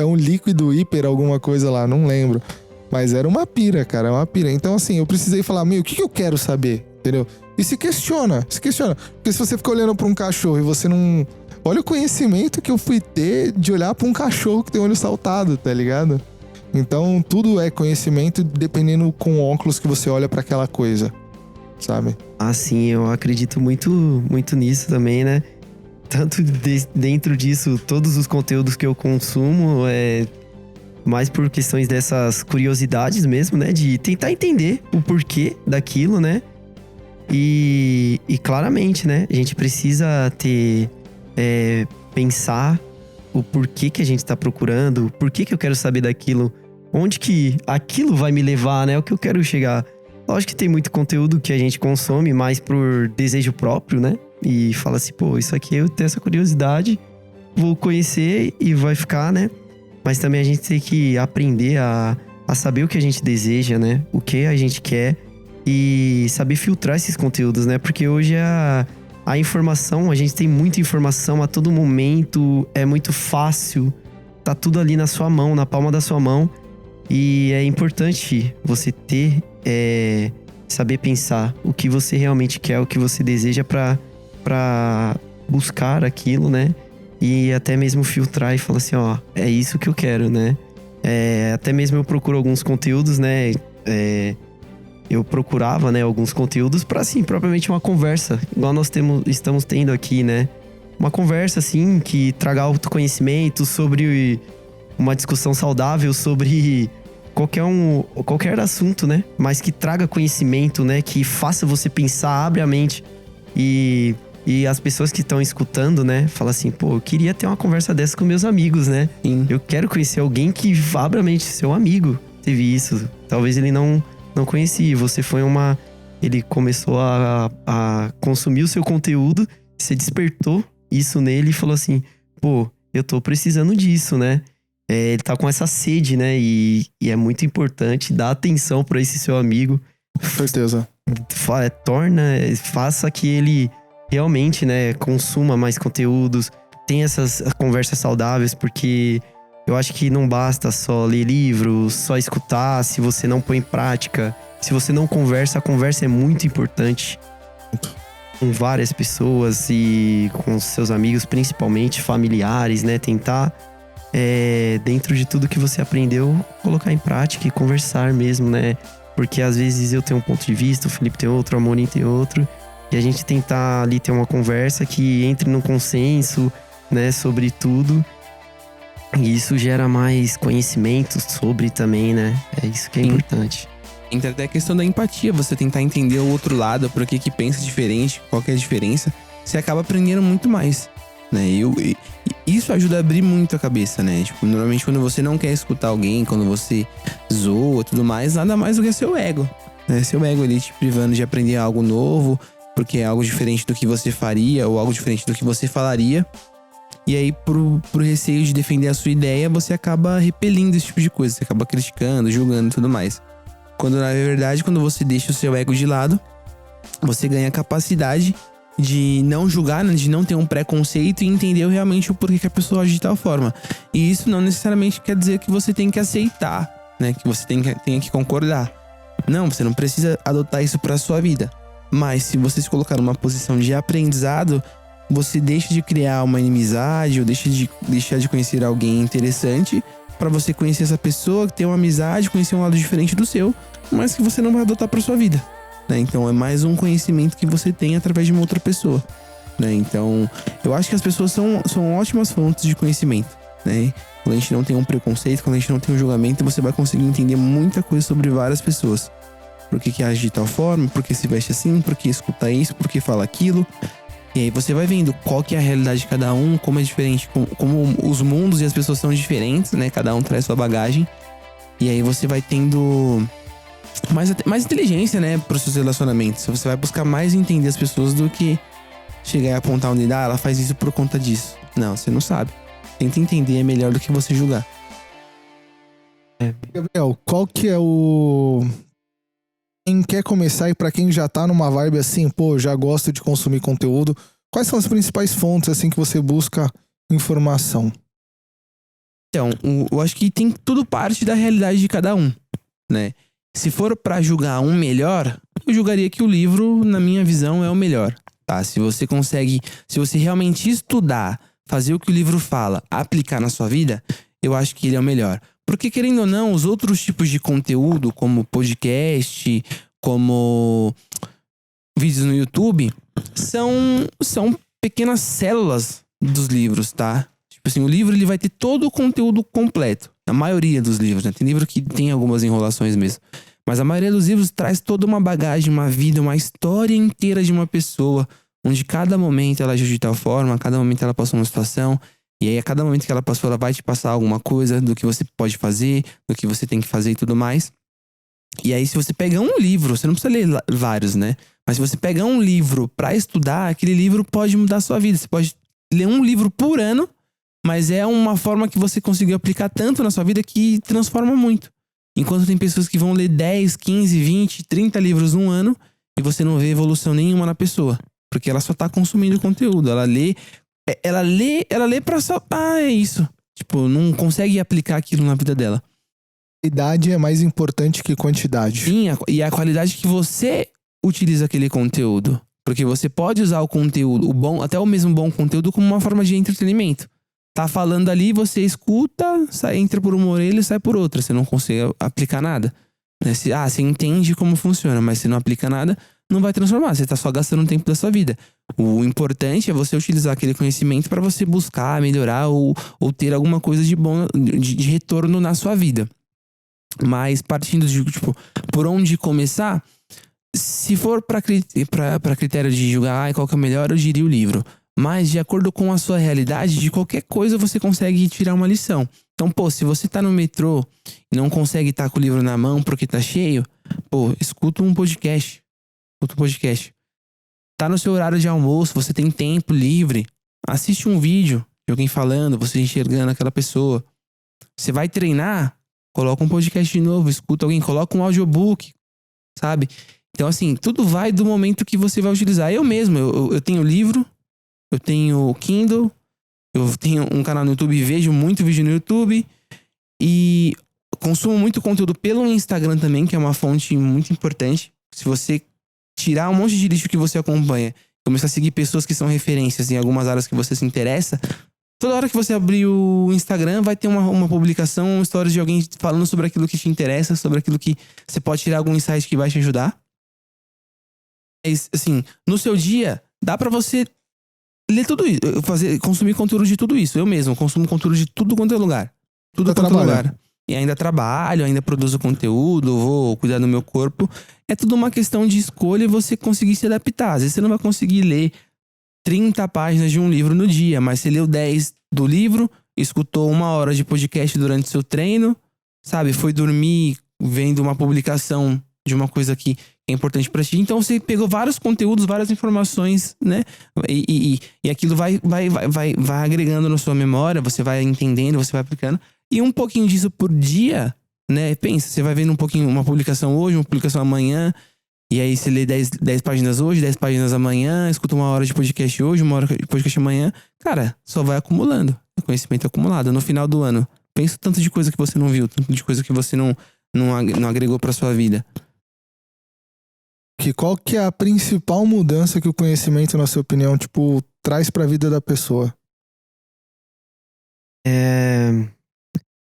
um líquido hiper alguma coisa lá, não lembro. Mas era uma pira, cara, uma pira. Então assim, eu precisei falar, o que eu quero saber, entendeu? E se questiona. Porque se você ficar olhando pra um cachorro e você não... Olha o conhecimento que eu fui ter de olhar pra um cachorro que tem olho saltado, tá ligado? Então, tudo é conhecimento dependendo com óculos que você olha pra aquela coisa, sabe? Ah, sim, eu acredito muito, muito nisso também, né? Tanto dentro disso, todos os conteúdos que eu consumo mais por questões dessas curiosidades mesmo, né? De tentar entender o porquê daquilo, né? E claramente, né? A gente precisa pensar o porquê que a gente tá procurando, por que eu quero saber daquilo, onde que aquilo vai me levar, né? O que eu quero chegar. Lógico que tem muito conteúdo que a gente consome mais por desejo próprio, né? E fala assim, pô, isso aqui eu tenho essa curiosidade, vou conhecer e vai ficar, né? Mas também a gente tem que aprender a saber o que a gente deseja, né? O que a gente quer e saber filtrar esses conteúdos, né? Porque hoje a informação, a gente tem muita informação a todo momento, é muito fácil, tá tudo ali na sua mão, na palma da sua mão. E é importante você saber pensar o que você realmente quer, o que você deseja pra buscar aquilo, né? E até mesmo filtrar e falar assim, ó, é isso que eu quero, né? Até mesmo eu procuro alguns conteúdos, né? Eu procurava, né, alguns conteúdos pra, assim, propriamente uma conversa, igual nós estamos tendo aqui, né? Uma conversa, assim, que traga autoconhecimento sobre uma discussão saudável sobre qualquer assunto, né? Mas que traga conhecimento, né? Que faça você pensar, abre a mente. E as pessoas que estão escutando, né? Falam assim, pô, eu queria ter uma conversa dessa com meus amigos, né? Sim. Eu quero conhecer alguém que abra a mente, seu amigo. Teve isso. Talvez ele não conhecia. Você foi ele começou a consumir o seu conteúdo, você despertou isso nele e falou assim, pô, eu tô precisando disso, né? Ele tá com essa sede, né? E é muito importante dar atenção pra esse seu amigo. Com certeza. Faça que ele realmente, né, consuma mais conteúdos, tenha essas conversas saudáveis, porque eu acho que não basta só ler livros, só escutar, se você não põe em prática, se você não conversa, a conversa é muito importante com várias pessoas e com seus amigos, principalmente familiares, né? Tentar, dentro de tudo que você aprendeu, colocar em prática e conversar mesmo, né? Porque às vezes eu tenho um ponto de vista, o Felipe tem outro, a Moni tem outro, e a gente tentar ali ter uma conversa que entre num consenso, né, sobre tudo. E isso gera mais conhecimento sobre também, né? É isso que é importante. Entra até a questão da empatia, você tentar entender o outro lado, por que pensa diferente, qual que é a diferença. Você acaba aprendendo muito mais, né? E isso ajuda a abrir muito a cabeça, né? Tipo, normalmente quando você não quer escutar alguém, quando você zoa e tudo mais, nada mais do que seu ego, né? Seu ego ali te privando de aprender algo novo, porque é algo diferente do que você faria ou algo diferente do que você falaria. E aí, pro receio de defender a sua ideia, você acaba repelindo esse tipo de coisa. Você acaba criticando, julgando e tudo mais. Quando, na verdade, quando você deixa o seu ego de lado, você ganha a capacidade de não julgar, né? De não ter um preconceito e entender realmente o porquê que a pessoa age de tal forma. E isso não necessariamente quer dizer que você tem que aceitar, né? Que você tenha que concordar. Não, você não precisa adotar isso pra sua vida. Mas se você se colocar numa posição de aprendizado, você deixa de criar uma inimizade ou deixar de conhecer alguém interessante pra você conhecer essa pessoa, ter uma amizade, conhecer um lado diferente do seu, mas que você não vai adotar pra sua vida, né? Então é mais um conhecimento que você tem através de uma outra pessoa, né? Então eu acho que as pessoas são ótimas fontes de conhecimento, né? Quando a gente não tem um preconceito, quando a gente não tem um julgamento, você vai conseguir entender muita coisa sobre várias pessoas. Por que age de tal forma, por que se veste assim, por que escuta isso, por que fala aquilo. E aí você vai vendo qual que é a realidade de cada um, como é diferente, como os mundos e as pessoas são diferentes, né? Cada um traz sua bagagem. E aí você vai tendo mais inteligência, né? Para os seus relacionamentos. Você vai buscar mais entender as pessoas do que chegar e apontar onde dá, ela faz isso por conta disso. Não, você não sabe. Tenta entender, é melhor do que você julgar. Gabriel, qual que é o... Quem quer começar e pra quem já tá numa vibe assim, pô, já gosto de consumir conteúdo, quais são as principais fontes assim que você busca informação? Então, eu acho que tem tudo parte da realidade de cada um, né? Se for pra julgar um melhor, eu julgaria que o livro, na minha visão, é o melhor, tá? Se você realmente estudar, fazer o que o livro fala, aplicar na sua vida, eu acho que ele é o melhor. Porque, querendo ou não, os outros tipos de conteúdo, como podcast, como vídeos no YouTube, são pequenas células dos livros, tá? Tipo assim, o livro ele vai ter todo o conteúdo completo. A maioria dos livros, né? Tem livro que tem algumas enrolações mesmo. Mas a maioria dos livros traz toda uma bagagem, uma vida, uma história inteira de uma pessoa, onde cada momento ela agiu de tal forma, a cada momento ela passou uma situação. E aí, a cada momento que ela passou, ela vai te passar alguma coisa do que você pode fazer, do que você tem que fazer e tudo mais. E aí, se você pegar um livro, você não precisa ler vários, né? Mas se você pegar um livro pra estudar, aquele livro pode mudar a sua vida. Você pode ler um livro por ano, mas é uma forma que você conseguiu aplicar tanto na sua vida que transforma muito. Enquanto tem pessoas que vão ler 10, 15, 20, 30 livros num ano e você não vê evolução nenhuma na pessoa. Porque ela só tá consumindo conteúdo. Ela lê pra só... Ah, é isso. Tipo, não consegue aplicar aquilo na vida dela. Qualidade é mais importante que quantidade. Sim, e a qualidade que você utiliza aquele conteúdo. Porque você pode usar o conteúdo, o bom, até o mesmo bom conteúdo, como uma forma de entretenimento. Tá falando ali, você escuta, entra por uma orelha e sai por outra. Você não consegue aplicar nada. Você entende como funciona, mas você não aplica nada, não vai transformar. Você tá só gastando o tempo da sua vida. O importante é você utilizar aquele conhecimento para você buscar, melhorar ou ter alguma coisa de bom, de retorno na sua vida. Mas partindo de, tipo, por onde começar, se for para critério de julgar qual que é o melhor, eu diria o livro. Mas de acordo com a sua realidade, de qualquer coisa você consegue tirar uma lição. Então, pô, se você tá no metrô e não consegue estar com o livro na mão porque tá cheio, pô, escuta um podcast. Tá no seu horário de almoço, você tem tempo livre, assiste um vídeo de alguém falando, você enxergando aquela pessoa. Você vai treinar, coloca um podcast de novo, escuta alguém, coloca um audiobook, sabe? Então, assim, tudo vai do momento que você vai utilizar. Eu mesmo, eu tenho livro, eu tenho Kindle, eu tenho um canal no YouTube, vejo muito vídeo no YouTube e consumo muito conteúdo pelo Instagram também, que é uma fonte muito importante. Se você tirar um monte de lixo que você acompanha, começar a seguir pessoas que são referências em algumas áreas que você se interessa, toda hora que você abrir o Instagram vai ter uma publicação, uma história de alguém falando sobre aquilo que te interessa, sobre aquilo que você pode tirar algum insight que vai te ajudar. Mas, assim, no seu dia, dá pra você ler tudo isso, consumir conteúdo de tudo isso. Eu mesmo consumo conteúdo de tudo quanto é lugar. Tudo quanto é lugar. E ainda trabalho, ainda produzo conteúdo, vou cuidar do meu corpo. É tudo uma questão de escolha e você conseguir se adaptar. Às vezes você não vai conseguir ler 30 páginas de um livro no dia, mas você leu 10 do livro, escutou 1 hora de podcast durante seu treino, sabe? Foi dormir vendo uma publicação de uma coisa que é importante pra ti. Então você pegou vários conteúdos, várias informações, né? E aquilo vai agregando na sua memória, você vai entendendo, você vai aplicando. E um pouquinho disso por dia, né? Pensa, você vai vendo um pouquinho, uma publicação hoje, uma publicação amanhã. E aí você lê 10 páginas hoje, 10 páginas amanhã, escuta 1 hora de podcast hoje, 1 hora de podcast amanhã. Cara, só vai acumulando. É conhecimento acumulado. No final do ano, pensa o tanto de coisa que você não viu, tanto de coisa que você não agregou pra sua vida. Qual que é a principal mudança que o conhecimento, na sua opinião, tipo, traz pra vida da pessoa?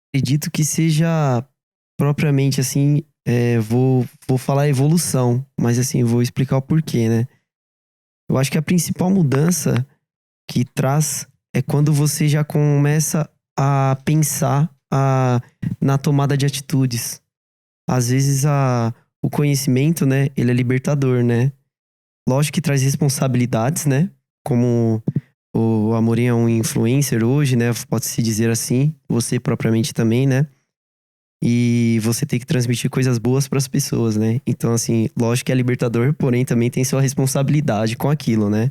Acredito que seja propriamente assim, vou falar evolução, mas assim, vou explicar o porquê, né? Eu acho que a principal mudança que traz é quando você já começa a pensar na tomada de atitudes. Às vezes o conhecimento, né, ele é libertador, né? Lógico que traz responsabilidades, né? como o Amorim é um influencer hoje, né? Pode-se dizer assim. Você propriamente também, né? E você tem que transmitir coisas boas para as pessoas, né? Então, assim, lógico que é libertador, porém também tem sua responsabilidade com aquilo, né?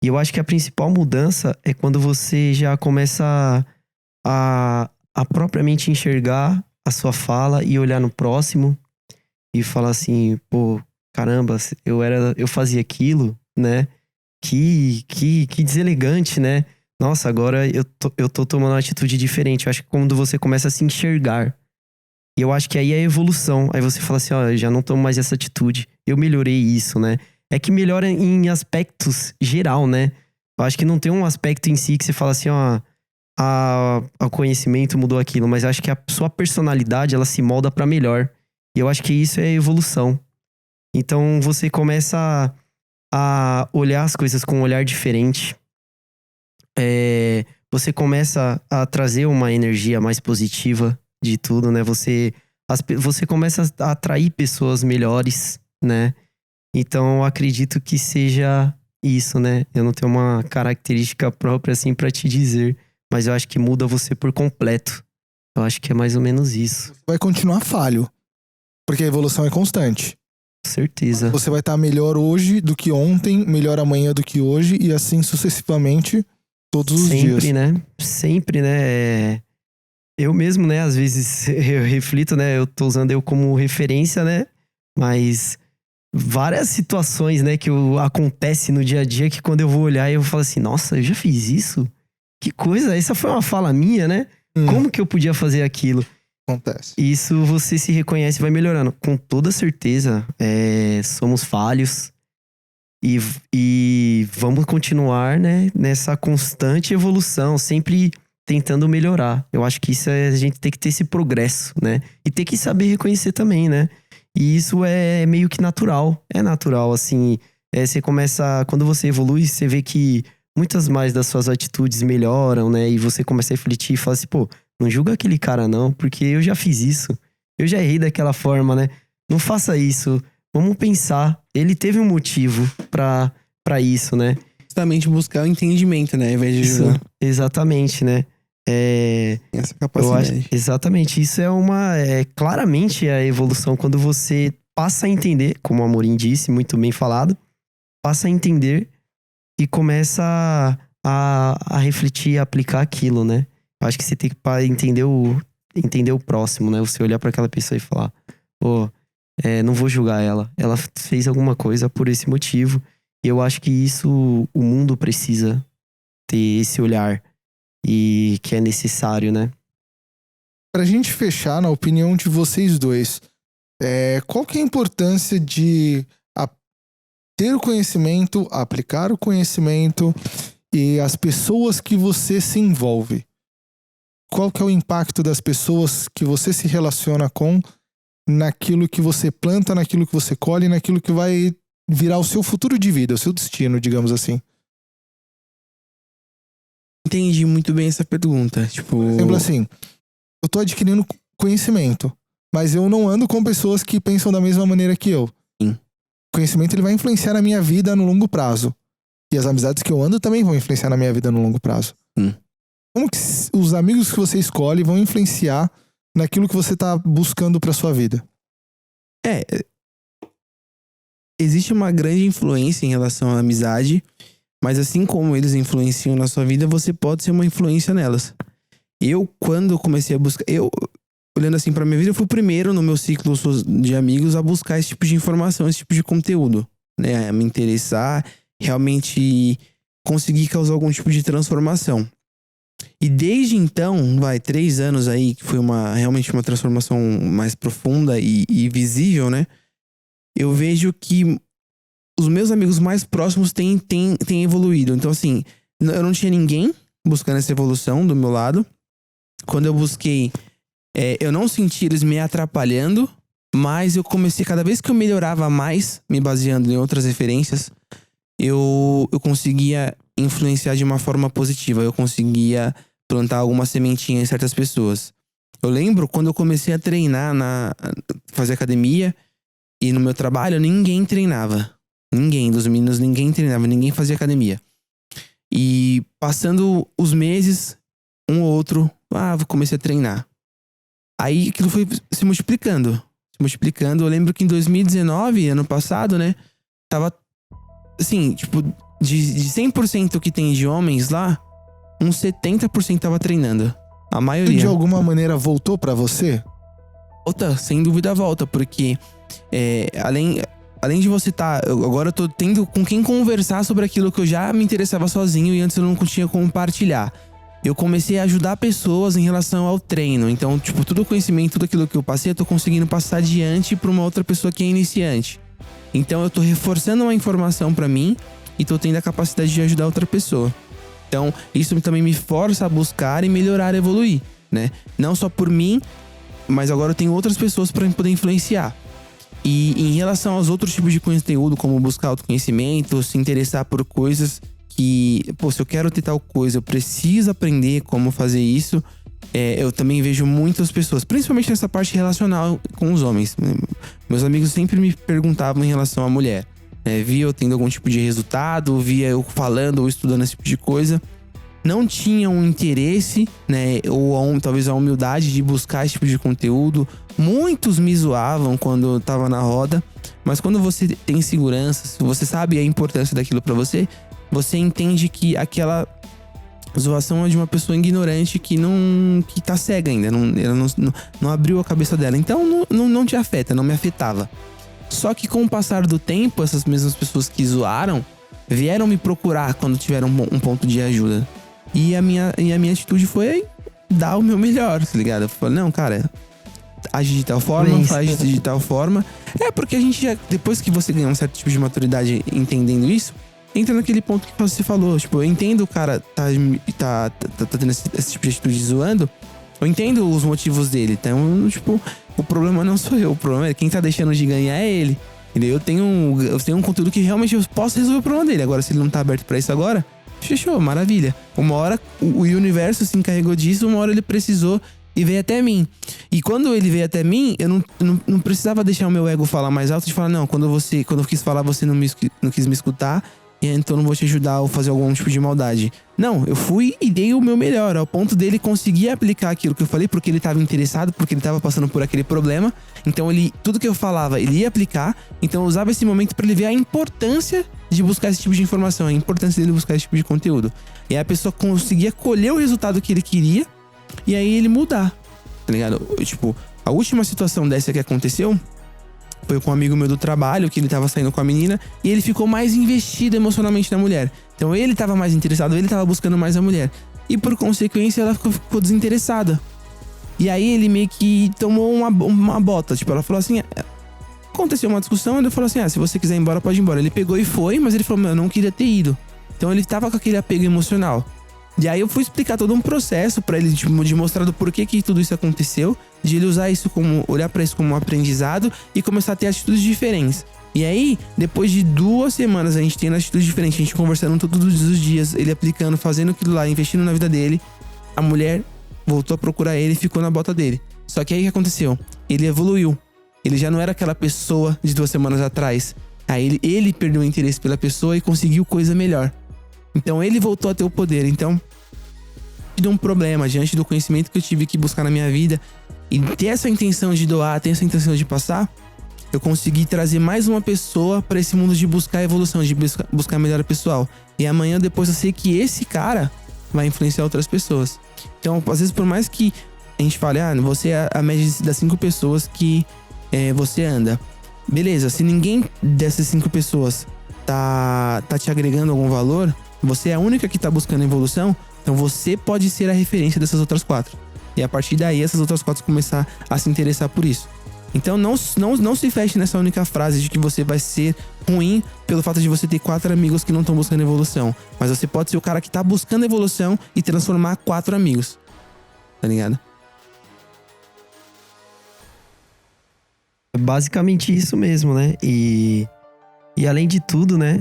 E eu acho que a principal mudança é quando você já começa a propriamente enxergar a sua fala e olhar no próximo e falar assim, pô, caramba, eu fazia aquilo, né? Que deselegante, né? Nossa, agora eu tô tomando uma atitude diferente. Eu acho que quando você começa a se enxergar, e eu acho que aí é a evolução. Aí você fala assim, ó, eu já não tomo mais essa atitude. Eu melhorei isso, né? É que melhora em aspectos geral, né? Eu acho que não tem um aspecto em si que você fala assim, ó, o conhecimento mudou aquilo, mas eu acho que a sua personalidade, ela se molda pra melhor. E eu acho que isso é evolução. Então você começa a olhar as coisas com um olhar diferente. Você começa a trazer uma energia mais positiva de tudo, né? Você começa a atrair pessoas melhores, né? Então, eu acredito que seja isso, né? Eu não tenho uma característica própria, assim, pra te dizer. Mas eu acho que muda você por completo. Eu acho que é mais ou menos isso. Vai continuar falho. Porque a evolução é constante. Com certeza. Você vai estar melhor hoje do que ontem, melhor amanhã do que hoje, e assim sucessivamente, todos os dias. Sempre, né? Sempre, né? Eu mesmo, né? Às vezes eu reflito, né? Eu tô usando eu como referência, né? Mas várias situações, né? Que acontece no dia a dia que quando eu vou olhar eu falo assim, nossa, eu já fiz isso? Que coisa, essa foi uma fala minha, né? Como que eu podia fazer aquilo? Acontece. Isso você se reconhece e vai melhorando. Com toda certeza, somos falhos. E vamos continuar, né, nessa constante evolução, sempre tentando melhorar. Eu acho que isso a gente tem que ter esse progresso, né? E tem que saber reconhecer também, né? E isso é meio que natural. É natural, assim. Você começa... Quando você evolui, você vê que muitas mais das suas atitudes melhoram, né? E você começa a refletir e fala assim, pô, não julga aquele cara não, porque eu já fiz isso. Eu já errei daquela forma, né? Não faça isso. Vamos pensar. Ele teve um motivo pra isso, né? Justamente buscar o entendimento, né? Ao invés de julgar. Isso, exatamente, né? Essa Eu capacidade. acho, exatamente. Isso claramente a evolução. Quando você passa a entender, como o Amorim disse, muito bem falado, passa a entender e começa a refletir e aplicar aquilo, né? Eu acho que você tem que entender o próximo, né? Você olhar pra aquela pessoa e falar, não vou julgar ela. Ela fez alguma coisa por esse motivo. E eu acho que isso o mundo precisa ter esse olhar. E que é necessário, né? Pra gente fechar, na opinião de vocês dois, qual que é a importância de ter o conhecimento, aplicar o conhecimento e as pessoas que você se envolve? Qual que é o impacto das pessoas que você se relaciona com naquilo que você planta, naquilo que você colhe, naquilo que vai virar o seu futuro de vida, o seu destino, digamos assim? Entendi muito bem essa pergunta. Tipo, por exemplo, assim, eu tô adquirindo conhecimento, mas eu não ando com pessoas que pensam da mesma maneira que eu. Sim. O conhecimento ele vai influenciar na minha vida no longo prazo. E as amizades que eu ando também vão influenciar na minha vida no longo prazo. Como que os amigos que você escolhe vão influenciar naquilo que você tá buscando pra sua vida? Existe uma grande influência em relação à amizade, mas assim como eles influenciam na sua vida, você pode ser uma influência nelas. Quando eu comecei a buscar... olhando assim pra minha vida, eu fui o primeiro no meu ciclo de amigos a buscar esse tipo de informação, esse tipo de conteúdo, né? A me interessar, realmente conseguir causar algum tipo de transformação. E desde então, 3 anos aí, que foi realmente uma transformação mais profunda e visível, né? Eu vejo que os meus amigos mais próximos têm evoluído. Então, assim, eu não tinha ninguém buscando essa evolução do meu lado. Quando eu busquei, eu não senti eles me atrapalhando, mas eu comecei, cada vez que eu melhorava mais, me baseando em outras referências, eu conseguia influenciar de uma forma positiva. Eu conseguia plantar alguma sementinha em certas pessoas. Eu lembro quando eu comecei a treinar, fazer academia, e no meu trabalho ninguém treinava. Ninguém, dos meninos, ninguém treinava, ninguém fazia academia. E passando os meses, um ou outro, comecei a treinar. Aí aquilo foi se multiplicando. Eu lembro que em 2019, ano passado, né? Tava, assim, tipo, de 100% que tem de homens lá, uns 70% tava treinando. A maioria. E de alguma maneira voltou pra você? Volta, sem dúvida volta, porque além de você agora eu tô tendo com quem conversar sobre aquilo que eu já me interessava sozinho e antes eu não tinha como compartilhar. Eu comecei a ajudar pessoas em relação ao treino. Então, tipo, todo o conhecimento, tudo aquilo que eu passei, eu tô conseguindo passar adiante pra uma outra pessoa que é iniciante. Então, eu tô reforçando uma informação pra mim e tô tendo a capacidade de ajudar outra pessoa. Então, isso também me força a buscar e melhorar, evoluir, né? Não só por mim, mas agora eu tenho outras pessoas pra poder influenciar. E em relação aos outros tipos de conteúdo, como buscar autoconhecimento, se interessar por coisas que, se eu quero ter tal coisa, eu preciso aprender como fazer isso. Eu também vejo muitas pessoas, principalmente nessa parte relacional com os homens. Meus amigos sempre me perguntavam em relação à mulher. Via eu tendo algum tipo de resultado, via eu falando ou estudando esse tipo de coisa. Não tinham um interesse, né, ou talvez a humildade de buscar esse tipo de conteúdo. Muitos me zoavam quando eu tava na roda, mas quando você tem segurança, se você sabe a importância daquilo pra você, você entende que aquela zoação é de uma pessoa ignorante que tá cega ainda, ela não abriu a cabeça dela. Então não te afeta, não me afetava. Só que com o passar do tempo, essas mesmas pessoas que zoaram vieram me procurar quando tiveram um ponto de ajuda. E a minha atitude foi dar o meu melhor, tá ligado? Eu falei, não, cara, age de tal forma, faz de tal forma. Porque a gente já, depois que você ganha um certo tipo de maturidade entendendo isso, entra naquele ponto que você falou. Tipo, eu entendo o cara tá tendo esse tipo de atitude zoando. Eu entendo os motivos dele. Então, tipo, o problema não sou eu. O problema é quem tá deixando de ganhar é ele. Entendeu? Eu tenho um conteúdo que realmente eu posso resolver o problema dele. Agora, se ele não tá aberto pra isso agora, fechou, maravilha. Uma hora o universo se encarregou disso, uma hora ele precisou e veio até mim. E quando ele veio até mim, eu não precisava deixar o meu ego falar mais alto, de falar, não, quando eu quis falar, você não quis me escutar, e então não vou te ajudar ou fazer algum tipo de maldade. Não, eu fui e dei o meu melhor, ao ponto dele conseguir aplicar aquilo que eu falei, porque ele estava interessado, porque ele estava passando por aquele problema. Então tudo que eu falava, ele ia aplicar. Então eu usava esse momento para ele ver a importância de buscar esse tipo de informação, a importância dele buscar esse tipo de conteúdo. E aí a pessoa conseguia colher o resultado que ele queria, e aí ele mudar, tá ligado? Tipo, a última situação dessa que aconteceu foi com um amigo meu do trabalho, que ele tava saindo com a menina, e ele ficou mais investido emocionalmente na mulher. Então ele tava mais interessado, ele tava buscando mais a mulher. E por consequência, ela ficou desinteressada. E aí ele meio que tomou uma bota. Tipo, ela falou assim... Aconteceu uma discussão, ele falou assim, se você quiser ir embora, pode ir embora. Ele pegou e foi, mas ele falou, eu não queria ter ido. Então ele tava com aquele apego emocional. E aí eu fui explicar todo um processo pra ele, tipo, de mostrar do porquê que tudo isso aconteceu, de ele usar isso olhar pra isso como um aprendizado e começar a ter atitudes diferentes. E aí, depois de 2 semanas a gente tendo atitudes diferentes, a gente conversando todos os dias, ele aplicando, fazendo aquilo lá, investindo na vida dele, a mulher voltou a procurar ele e ficou na bota dele. Só que aí o que aconteceu? Ele evoluiu. Ele já não era aquela pessoa de 2 semanas atrás. Aí ele perdeu o interesse pela pessoa e conseguiu coisa melhor. Então ele voltou a ter o poder. Então, diante de um problema, diante do conhecimento que eu tive que buscar na minha vida e ter essa intenção de doar, ter essa intenção de passar, eu consegui trazer mais uma pessoa pra esse mundo de buscar evolução, de buscar melhora pessoal. E amanhã depois eu sei que esse cara vai influenciar outras pessoas. Então, às vezes, por mais que a gente fale, você é a média das 5 pessoas que você anda. Beleza, se ninguém dessas 5 pessoas tá te agregando algum valor, você é a única que tá buscando evolução, então você pode ser a referência dessas outras 4. E a partir daí, essas outras 4 começar a se interessar por isso. Então não se feche nessa única frase de que você vai ser ruim pelo fato de você ter 4 amigos que não estão buscando evolução. Mas você pode ser o cara que tá buscando evolução e transformar 4 amigos. Tá ligado? É basicamente isso mesmo, né? E além de tudo, né?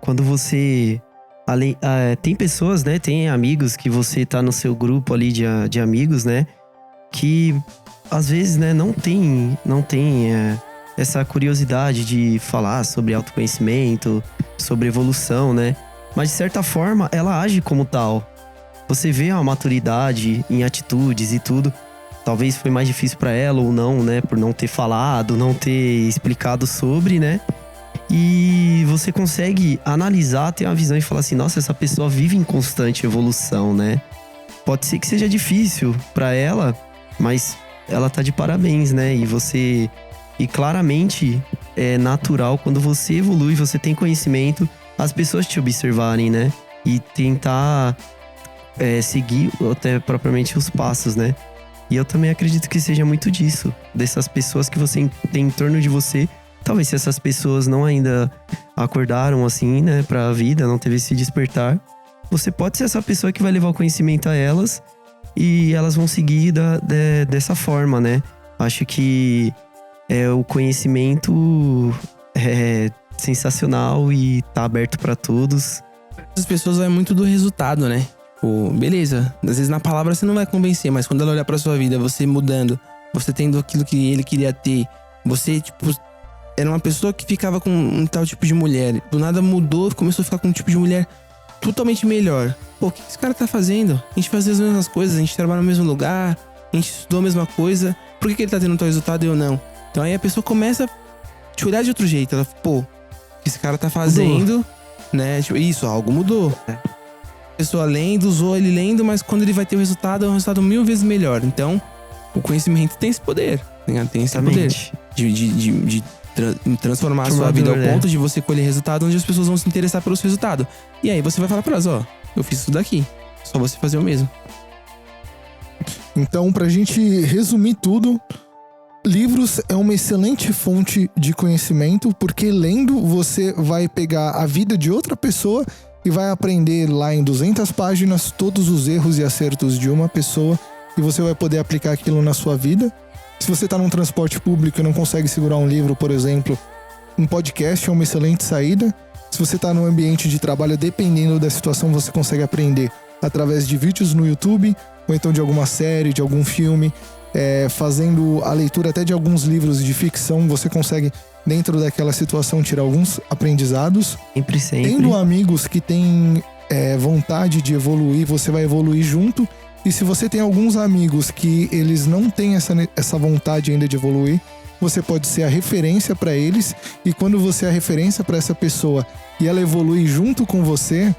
Quando você... tem pessoas, né? Tem amigos que você tá no seu grupo ali de amigos, né? Que... às vezes, né, não tem essa curiosidade de falar sobre autoconhecimento, sobre evolução, né? Mas de certa forma, ela age como tal. Você vê a maturidade em atitudes e tudo. Talvez foi mais difícil pra ela ou não, né? Por não ter falado, não ter explicado sobre, né? E você consegue analisar, ter uma visão e falar assim, nossa, essa pessoa vive em constante evolução, né? Pode ser que seja difícil pra ela, mas ela tá de parabéns, né? E claramente é natural quando você evolui, você tem conhecimento, as pessoas te observarem, né? E tentar seguir até propriamente os passos, né? E eu também acredito que seja muito disso, dessas pessoas que você tem em torno de você. Talvez se essas pessoas não ainda acordaram assim, né, pra vida, não teve esse despertar, você pode ser essa pessoa que vai levar o conhecimento a elas e elas vão seguir dessa forma, né? Acho que o conhecimento é sensacional e tá aberto pra todos. As pessoas vai muito do resultado, né? Tipo, beleza, às vezes na palavra você não vai convencer, mas quando ela olhar pra sua vida, você mudando, você tendo aquilo que ele queria ter, você, tipo, era uma pessoa que ficava com um tal tipo de mulher, do nada mudou, começou a ficar com um tipo de mulher totalmente melhor. Pô, o que esse cara tá fazendo? A gente faz as mesmas coisas, a gente trabalha no mesmo lugar, a gente estudou a mesma coisa, por que ele tá tendo tal resultado e eu não? Então aí a pessoa começa a te olhar de outro jeito, ela, pô, o que esse cara tá fazendo, né? Tipo, isso, algo mudou. A pessoa lendo, usou ele lendo, mas quando ele vai ter o resultado, é um resultado 1000 vezes melhor. Então, o conhecimento tem esse poder, né? Tem esse poder de transformar a sua vida ao ponto de você colher resultado onde as pessoas vão se interessar pelo seu resultado. E aí você vai falar pra elas, ó, eu fiz isso daqui, só você fazer o mesmo. Então, pra gente resumir tudo, livros é uma excelente fonte de conhecimento, porque lendo você vai pegar a vida de outra pessoa e vai aprender lá em 200 páginas todos os erros e acertos de uma pessoa e você vai poder aplicar aquilo na sua vida. Se você tá num transporte público e não consegue segurar um livro, por exemplo, um podcast é uma excelente saída. Se você tá num ambiente de trabalho, dependendo da situação, você consegue aprender através de vídeos no YouTube ou então de alguma série, de algum filme, fazendo a leitura até de alguns livros de ficção, você consegue, dentro daquela situação, tirar alguns aprendizados. Sempre. Tendo amigos que têm vontade de evoluir, você vai evoluir junto. E se você tem alguns amigos que eles não têm essa vontade ainda de evoluir, você pode ser a referência para eles. E quando você é a referência para essa pessoa e ela evolui junto com você,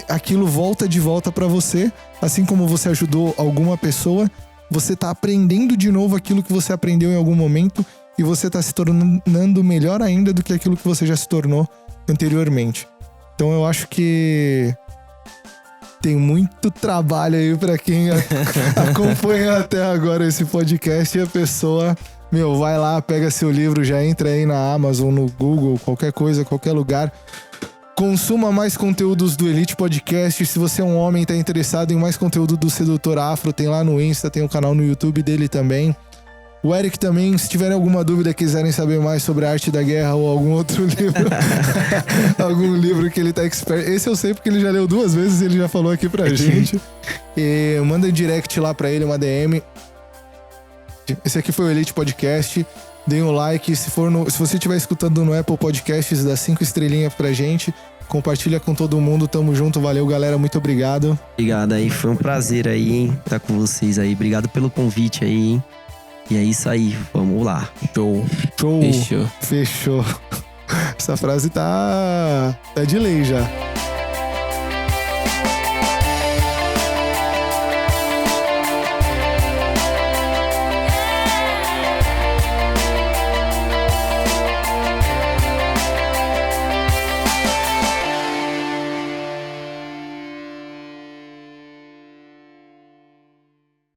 aquilo volta de volta para você. Assim como você ajudou alguma pessoa, você tá aprendendo de novo aquilo que você aprendeu em algum momento e você tá se tornando melhor ainda do que aquilo que você já se tornou anteriormente. Então eu acho que tem muito trabalho aí pra quem acompanha até agora esse podcast e a pessoa, vai lá, pega seu livro, já entra aí na Amazon, no Google, qualquer coisa, qualquer lugar. Consuma mais conteúdos do Elite Podcast. Se você é um homem e tá interessado em mais conteúdo do Sedutor Afro, tem lá no Insta, tem o canal no YouTube dele também. O Eric também, se tiverem alguma dúvida, quiserem saber mais sobre a arte da guerra ou algum outro livro, algum livro que ele tá expert. Esse eu sei porque ele já leu 2 vezes e ele já falou aqui pra gente. E manda direct lá pra ele, uma DM. Esse aqui foi o Elite Podcast. Deem um like. Se você estiver escutando no Apple Podcasts, dá 5 estrelinhas pra gente. Compartilha com todo mundo. Tamo junto. Valeu, galera. Muito obrigado. Obrigado aí. Foi um prazer aí, hein? Estar com vocês aí. Obrigado pelo convite aí, hein? E é isso aí. Vamos lá. Show. Fechou. Essa frase tá de lei já.